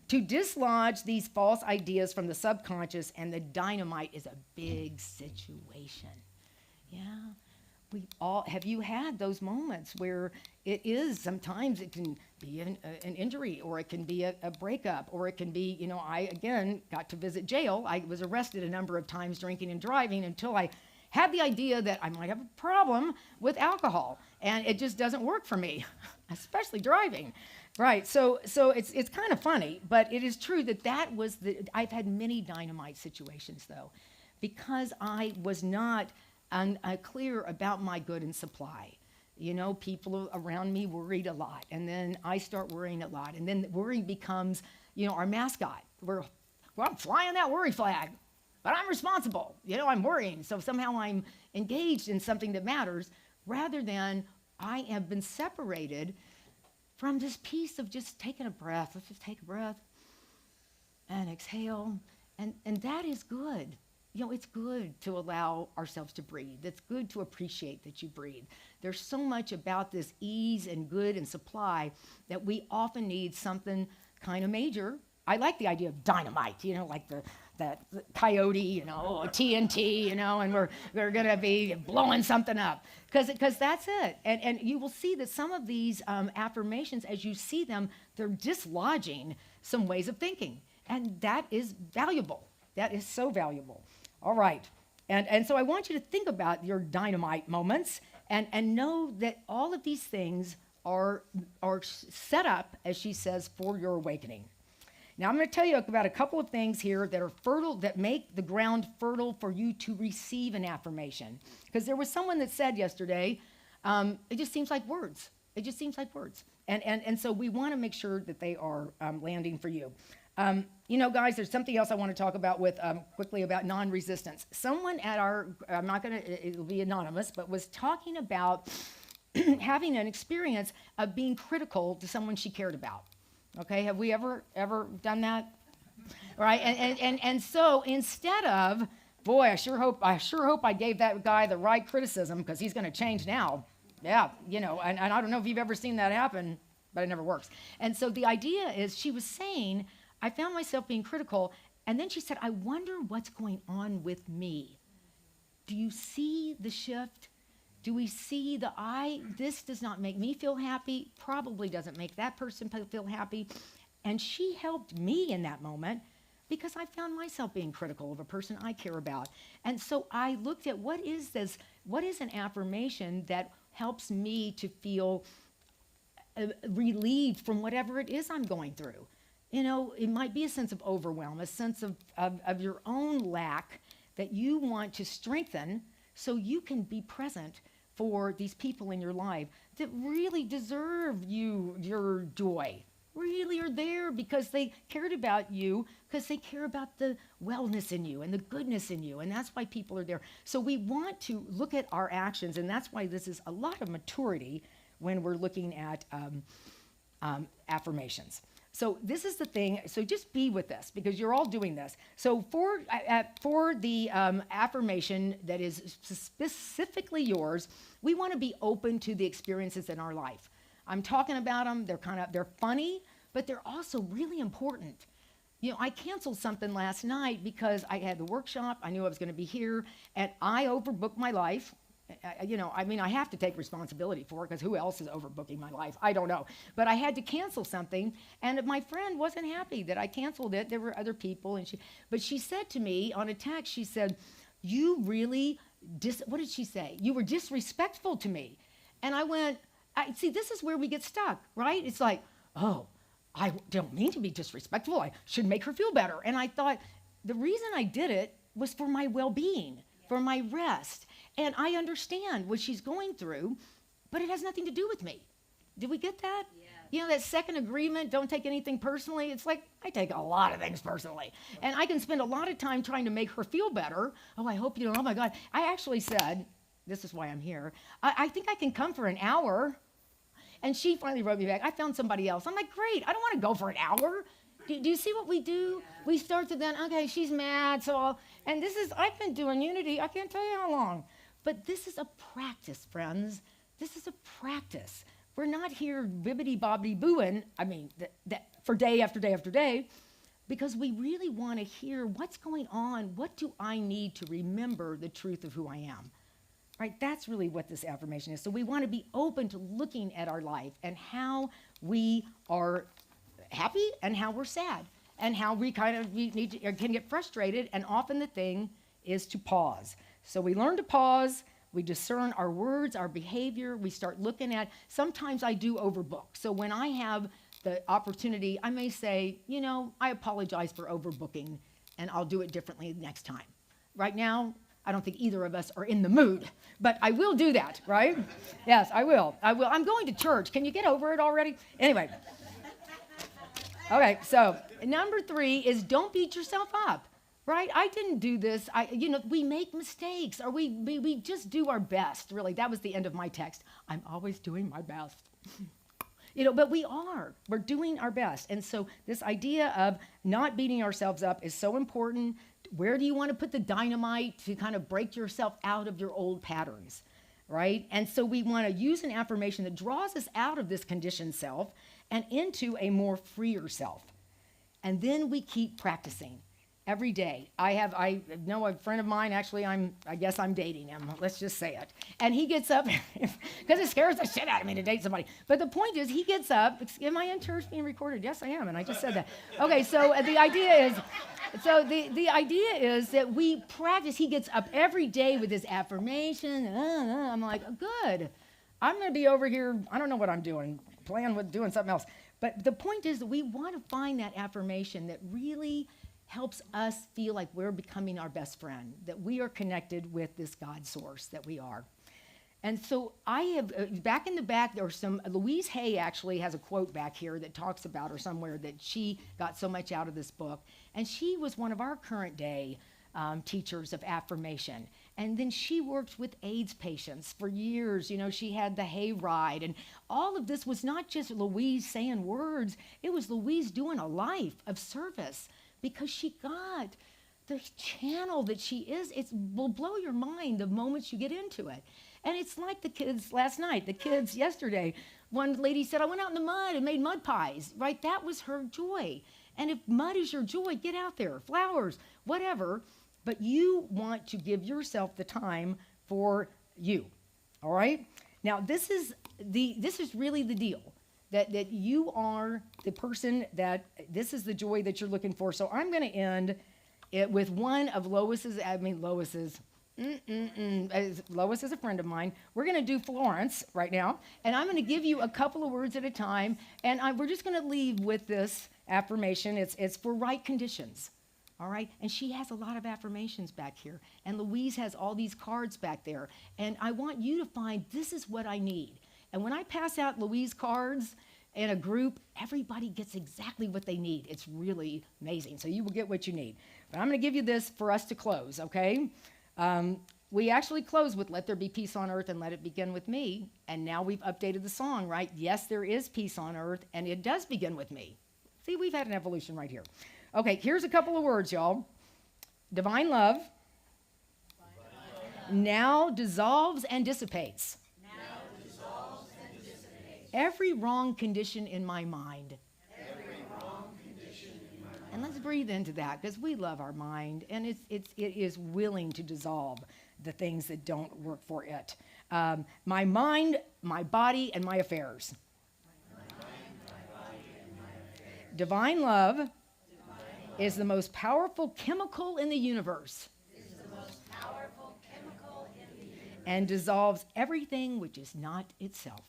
to dislodge these false ideas from the subconscious, and the dynamite is a big situation. Yeah. We all, have you had those moments where it is, sometimes it can be an injury, or it can be a breakup, or it can be, you know, I, again, got to visit jail. I was arrested a number of times drinking and driving until I had the idea that I might have a problem with alcohol, and it just doesn't work for me, especially driving. Right, so it's kind of funny, but it is true that was I've had many dynamite situations, though, because I was not clear about my good and supply. You know, people around me worried a lot, and then I start worrying a lot, and then worry becomes, you know, our mascot. I'm flying that worry flag, but I'm responsible. You know, I'm worrying, so somehow I'm engaged in something that matters, rather than I have been separated from this piece of just taking a breath. Let's just take a breath and exhale, and that is good. You know, it's good to allow ourselves to breathe. It's good to appreciate that you breathe. There's so much about this ease and good and supply that we often need something kind of major. I like the idea of dynamite, you know, like that coyote, you know, TNT, you know, and we're going to be blowing something up. Because that's it. And you will see that some of these affirmations, as you see them, they're dislodging some ways of thinking. And that is valuable. That is so valuable. All right. And so I want you to think about your dynamite moments and know that all of these things are set up, as she says, for your awakening. Now, I'm going to tell you about a couple of things here that are fertile, that make the ground fertile for you to receive an affirmation. Because there was someone that said yesterday, it just seems like words. It just seems like words. And so we want to make sure that they are landing for you. You know, guys, there's something else I want to talk about quickly about non-resistance. Someone at I'm not going to, it'll be anonymous, but was talking about having an experience of being critical to someone she cared about. Okay, have we ever done that? Right, and so instead of, boy, I sure hope I gave that guy the right criticism, because he's going to change now. Yeah, you know, and I don't know if you've ever seen that happen, but it never works. And so the idea is, she was saying, I found myself being critical, and then she said, I wonder what's going on with me. Do you see the shift? Do we see this does not make me feel happy, probably doesn't make that person feel happy. And she helped me in that moment, because I found myself being critical of a person I care about. And so I looked at what is an affirmation that helps me to feel relieved from whatever it is I'm going through. You know, it might be a sense of overwhelm, a sense of your own lack that you want to strengthen so you can be present for these people in your life that really deserve your joy, really are there because they cared about you, because they care about the wellness in you and the goodness in you, and that's why people are there. So we want to look at our actions, and that's why this is a lot of maturity when we're looking at affirmations. So this is the thing. So just be with this, because you're all doing this. So for the affirmation that is specifically yours, we want to be open to the experiences in our life. I'm talking about them. They're funny, but they're also really important. You know, I canceled something last night because I had the workshop. I knew I was going to be here, and I overbooked my life. I have to take responsibility for it, because who else is overbooking my life? I don't know. But I had to cancel something, and my friend wasn't happy that I canceled it. There were other people, but she said to me on a text, she said, you really, what did she say? You were disrespectful to me. And I went, see, this is where we get stuck, right? It's like, oh, I don't mean to be disrespectful. I should make her feel better. And I thought, the reason I did it was for my well-being, for my rest. And I understand what she's going through, but it has nothing to do with me. Did we get that? Yeah. You know, that second agreement, don't take anything personally. It's like, I take a lot of things personally. And I can spend a lot of time trying to make her feel better. Oh, I hope you don't, oh my God. I actually said, this is why I'm here, I think I can come for an hour. And she finally wrote me back, I found somebody else. I'm like, great, I don't want to go for an hour. Do you see what we do? Yeah. We start to then, okay, she's mad, and I've been doing Unity, I can't tell you how long. But this is a practice, friends. This is a practice. We're not here bibbity-bobbity-booing. I mean, for day after day after day, because we really want to hear what's going on. What do I need to remember the truth of who I am? Right? That's really what this affirmation is. So we want to be open to looking at our life and how we are happy and how we're sad and how we need to, can get frustrated. And often the thing is to pause. So we learn to pause. We discern our words, our behavior. We start looking at, sometimes I do overbook. So when I have the opportunity, I may say, you know, I apologize for overbooking and I'll do it differently next time. Right now, I don't think either of us are in the mood, but I will do that, right? Yes, I will. I'm going to church. Can you get over it already? Anyway. Okay, so number 3 is don't beat yourself up, right? I didn't do this. We make mistakes, or we just do our best, really. That was the end of my text. I'm always doing my best. But we're doing our best. And so this idea of not beating ourselves up is so important. Where do you want to put the dynamite to kind of break yourself out of your old patterns, right? And so we want to use an affirmation that draws us out of this conditioned self and into a more freer self. And then we keep practicing every day. I know a friend of mine, actually, I guess I'm dating him. Let's just say it. And he gets up, because it scares the shit out of me to date somebody. But the point is, he gets up. Am I in church being recorded? Yes, I am, and I just said that. Okay, so the idea is that we practice. He gets up every day with his affirmation. I'm like, good. I'm going to be over here. I don't know what I'm doing, playing with doing something else. But the point is that we want to find that affirmation that really helps us feel like we're becoming our best friend, that we are connected with this God source that we are. And so I have, back in the back, there are some, Louise Hay actually has a quote back here that talks about her somewhere that she got so much out of this book. And she was one of our current day teachers of affirmation. And then she worked with AIDS patients for years. She had the hay ride. And all of this was not just Louise saying words. It was Louise doing a life of service, because she got the channel that she is. It will blow your mind the moment you get into it. And it's like the kids last night, the kids yesterday. One lady said, I went out in the mud and made mud pies, right? That was her joy. And if mud is your joy, get out there, flowers, whatever. But you want to give yourself the time for you, all right? Now, this is really the deal. That you are the person that, this is the joy that you're looking for. So I'm going to end it with one of Lois is a friend of mine. We're going to do Florence right now, and I'm going to give you a couple of words at a time, and we're just going to leave with this affirmation. It's for right conditions, all right? And she has a lot of affirmations back here, and Louise has all these cards back there, and I want you to find, this is what I need. And when I pass out Louise cards in a group, everybody gets exactly what they need. It's really amazing. So you will get what you need. But I'm going to give you this for us to close, okay? We actually close with Let There Be Peace on Earth and Let It Begin With Me. And now we've updated the song, right? Yes, there is peace on earth, and it does begin with me. See, we've had an evolution right here. Okay, here's a couple of words, y'all. Divine love. Now dissolves and dissipates. Every wrong condition in my mind. And let's breathe into that, because we love our mind, and it is willing to dissolve the things that don't work for it. My mind, my body, and my affairs. Divine love is the most powerful chemical in the universe. And dissolves everything which is not itself.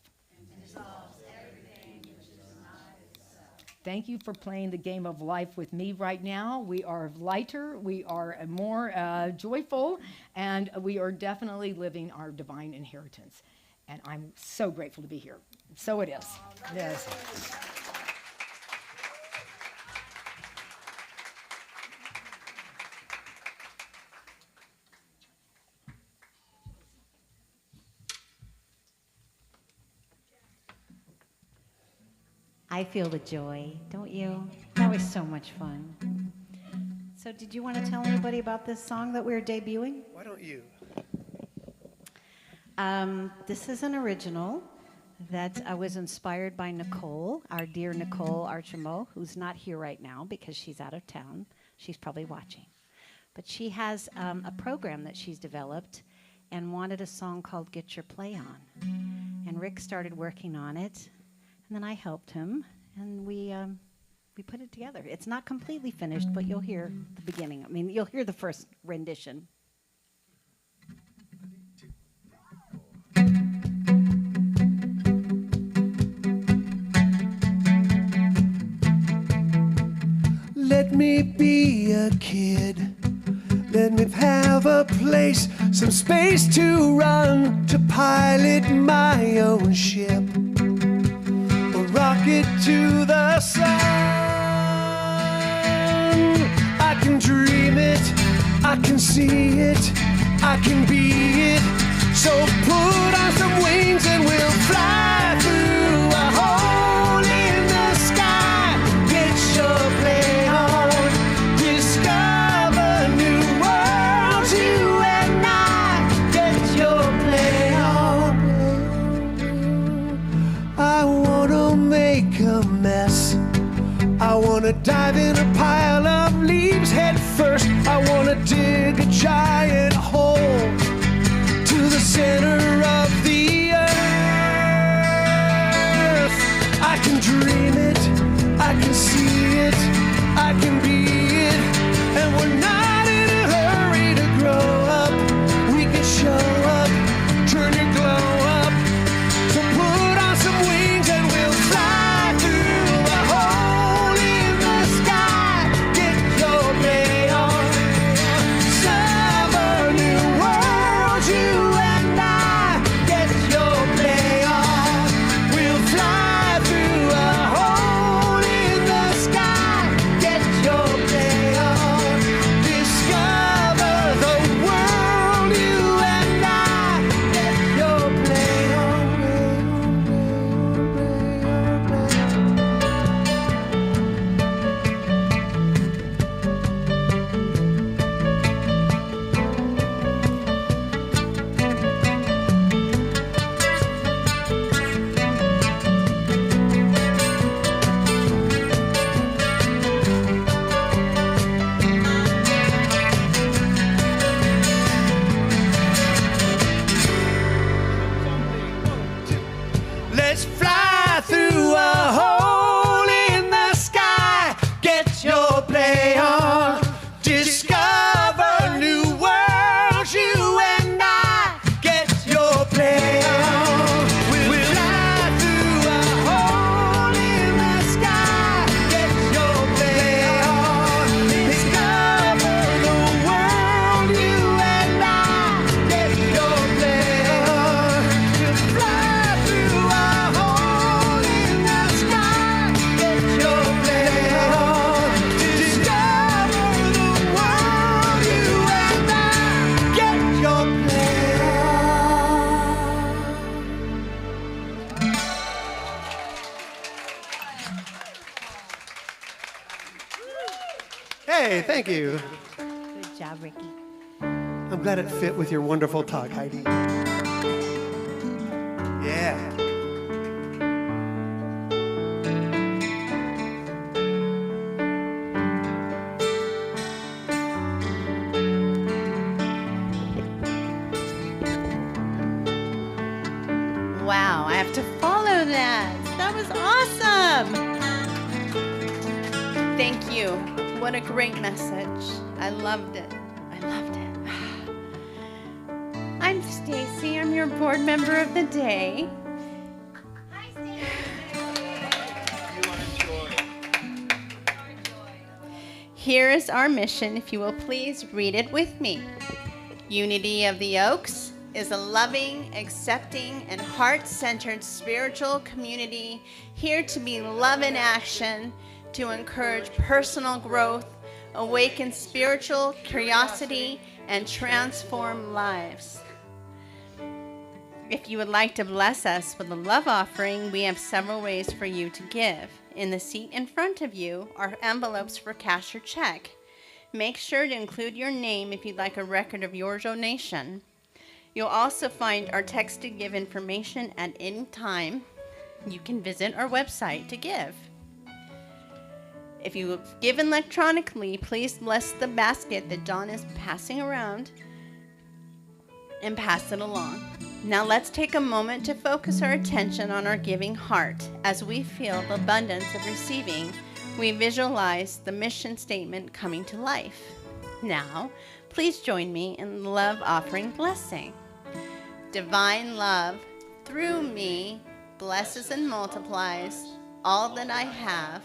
Thank you for playing the game of life with me right now. We are lighter, we are more joyful, and we are definitely living our divine inheritance. And I'm so grateful to be here. So it is. Yes.
I feel the joy, don't you? That was so much fun. So did you want to tell anybody about this song that we're debuting?
Why don't you?
This is an original. that was inspired by Nicole, our dear Nicole Archimo, who's not here right now because she's out of town. She's probably watching. But she has a program that she's developed and wanted a song called Get Your Play On. And Rick started working on it, and then I helped him, and we put it together. It's not completely finished, but you'll hear the beginning. I mean, you'll hear the first rendition.
Let me be a kid. Let me have a place, some space to run, to pilot my own ship. A rocket to the sun. I can dream it, I can see it, I can be it. So put on some wings and we'll fly through a hole in the sky. Get your play on, discover new worlds, you and I. Get your play on. I wanna make a mess. I wanna dive in a pile of leaves head first. I wanna dig a giant hole to the center of the earth. I can dream it, I can see it, I can be it. And we're not in a hurry to grow up. We can show up, turn your glow up. So put on some wings and we'll fly through a hole in the sky. Get your play on, discover new worlds, you and I. Get your play on, we'll fly through a hole in the sky. Get your play on, discover the world, you and I. Get your play on, let's fly through a hole in the sky. Get your play on, discover new worlds, you and I. Get your play on, we'll fly through a hole in the sky. Get your play on, discover the world, you and I. Get your play on, we'll fly through a hole in the sky. Get your play on, discover the world, you and I. Get your play on. Hey, thank you.
Good job, Ricky.
I'm glad it fit with your wonderful talk, Heidi. Yeah.
Wow, I have to follow that. That was awesome.
Thank you. What a great message. I loved it. I loved it. I'm Stacy. I'm your board member of the day. Here is our mission, if you will please read it with me. Unity of the Oaks is a loving, accepting, and heart-centered spiritual community here to be love in action, to encourage personal growth, awaken spiritual curiosity, and transform lives. If you would like to bless us with a love offering, we have several ways for you to give. In the seat in front of you are envelopes for cash or check. Make sure to include your name if you'd like a record of your donation. You'll also find our text to give information at any time. You can visit our website to give. If you give electronically, please bless the basket that Dawn is passing around and pass it along. Now let's take a moment to focus our attention on our giving heart. As we feel the abundance of receiving, we visualize the mission statement coming to life. Now, please join me in the love offering blessing. Divine love, through me, blesses and multiplies all that I have,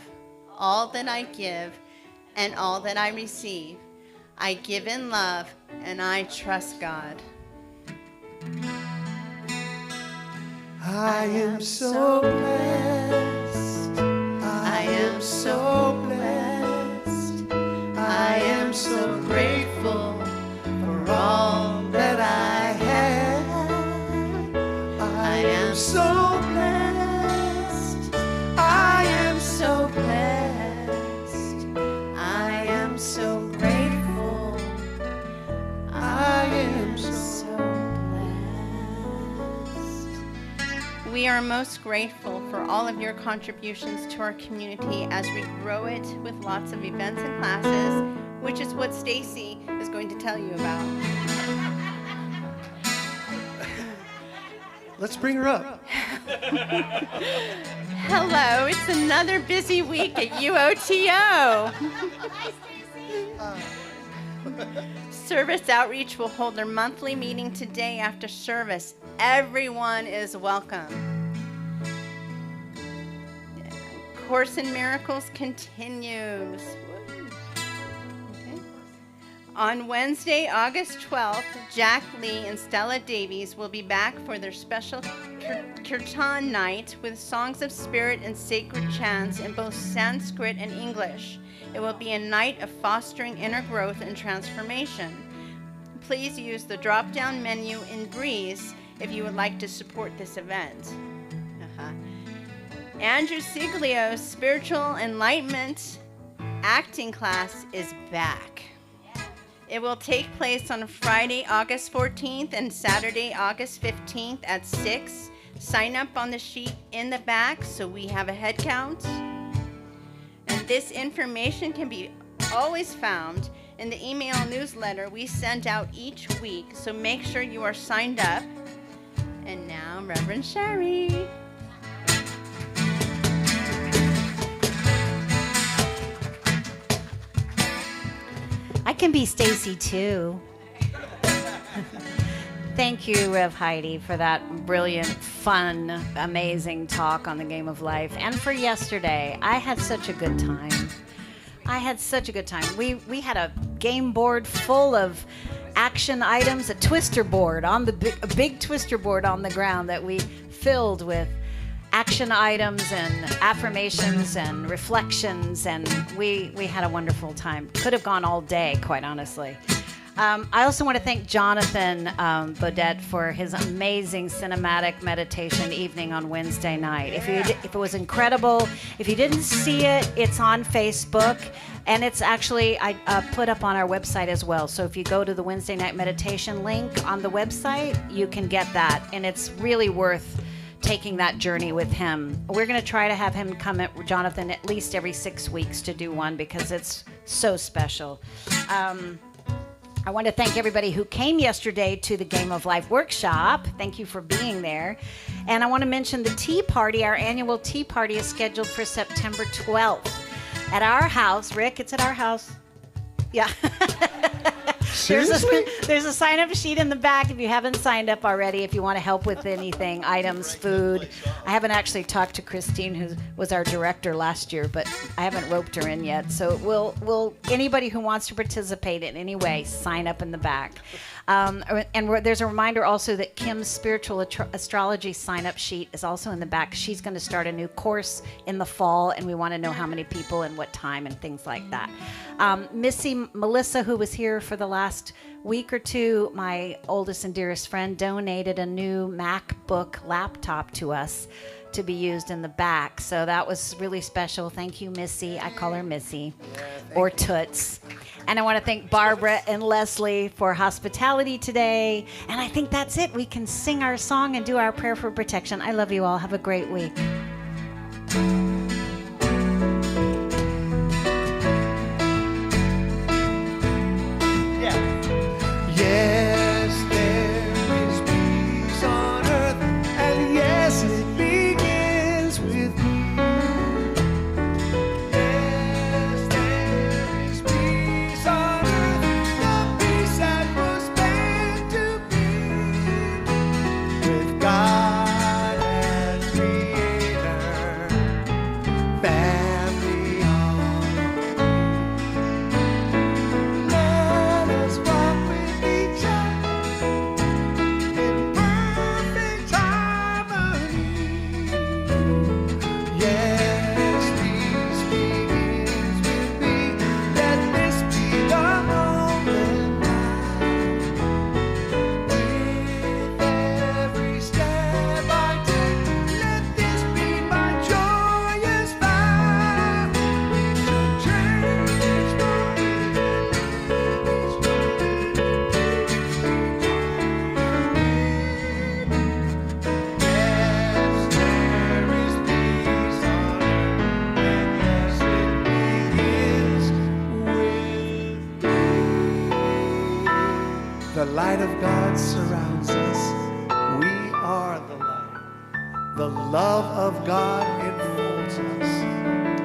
all that I give, and all that I receive. I give in love, and I trust God.
I am so blessed. I am so blessed. I am so grateful for all that I have. I am so blessed. I am so blessed. I am so grateful. I am so
We are most grateful for all of your contributions to our community as we grow it with lots of events and classes, which is what Stacy is going to tell you about.
Let's bring her up.
Hello, it's another busy week at UOTO. Service Outreach will hold their monthly meeting today after service. Everyone is welcome. Course in Miracles continues. Okay. On Wednesday, August 12th, Jack Lee and Stella Davies will be back for their special kirtan night with songs of spirit and sacred chants in both Sanskrit and English. It will be a night of fostering inner growth and transformation. Please use the drop-down menu in Breeze if you would like to support this event. Andrew Siglio's Spiritual Enlightenment acting class is back. It will take place on Friday, August 14th and Saturday, August 15th at 6. Sign up on the sheet in the back so we have a head count. And this information can be always found in the email newsletter we send out each week, so make sure you are signed up. And now, Reverend Sherry.
I can be Stacy too. Thank you, Rev Heidi, for that brilliant, fun, amazing talk on the game of life. And for yesterday, I had such a good time. We had a game board full of action items, a twister board on a big twister board on the ground that we filled with action items and affirmations and reflections, and we had a wonderful time. Could have gone all day, quite honestly. I also want to thank Jonathan Bodette for his amazing cinematic meditation evening on Wednesday night. If it was incredible, if you didn't see it, it's on Facebook, and it's actually I put up on our website as well. So if you go to the Wednesday night meditation link on the website, you can get that, and it's really worth taking that journey with him. We're going to try to have him come at Jonathan at least every 6 weeks to do one because it's so special. I want to thank everybody who came yesterday to the Game of Life workshop. Thank you for being there. And I want to mention the tea party. Our annual tea party is scheduled for September 12th at our house. Rick, it's at our house. Yeah.
Seriously?
There's a sign-up sheet in the back if you haven't signed up already, if you want to help with anything, items, food. I haven't actually talked to Christine, who was our director last year, but I haven't roped her in yet. So we'll anybody who wants to participate in any way, sign up in the back. And there's a reminder also that Kim's spiritual astrology sign-up sheet is also in the back. She's going to start a new course in the fall, and we want to know how many people and what time and things like that. Melissa, who was here for the last week or two, my oldest and dearest friend, donated a new MacBook laptop to us to be used in the back. So that was really special. Thank you, Missy. I call her Missy, or Toots. And I want to thank Barbara and Leslie for hospitality today. And I think that's it. We can sing our song and do our prayer for protection. I love you all. Have a great week.
Yes, there is peace on earth, and yes, it begins with me. Yes, there is peace on earth, the peace that was meant to be with God as Creator, family on. Let us walk with each other in perfect harmony. Yes, peace begins with me. Let this be the moment now. With every step I take, let this be my joyous vow to change Yes, there is peace on earth, and yes, it begins with me. The light of God surrounds us. We are the light. The love of God enfolds us.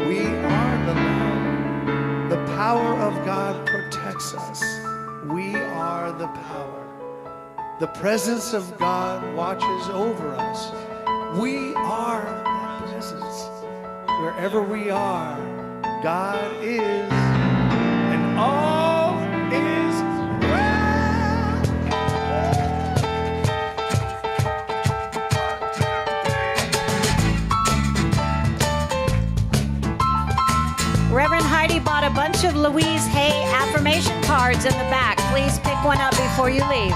We are the love. The power of God protects us. We are the power. The presence of God watches over us. We are that presence. Wherever we are, God is, and all is well.
Reverend Heidi bought a bunch of Louise Hay affirmation cards in the back. Please pick one up before you leave.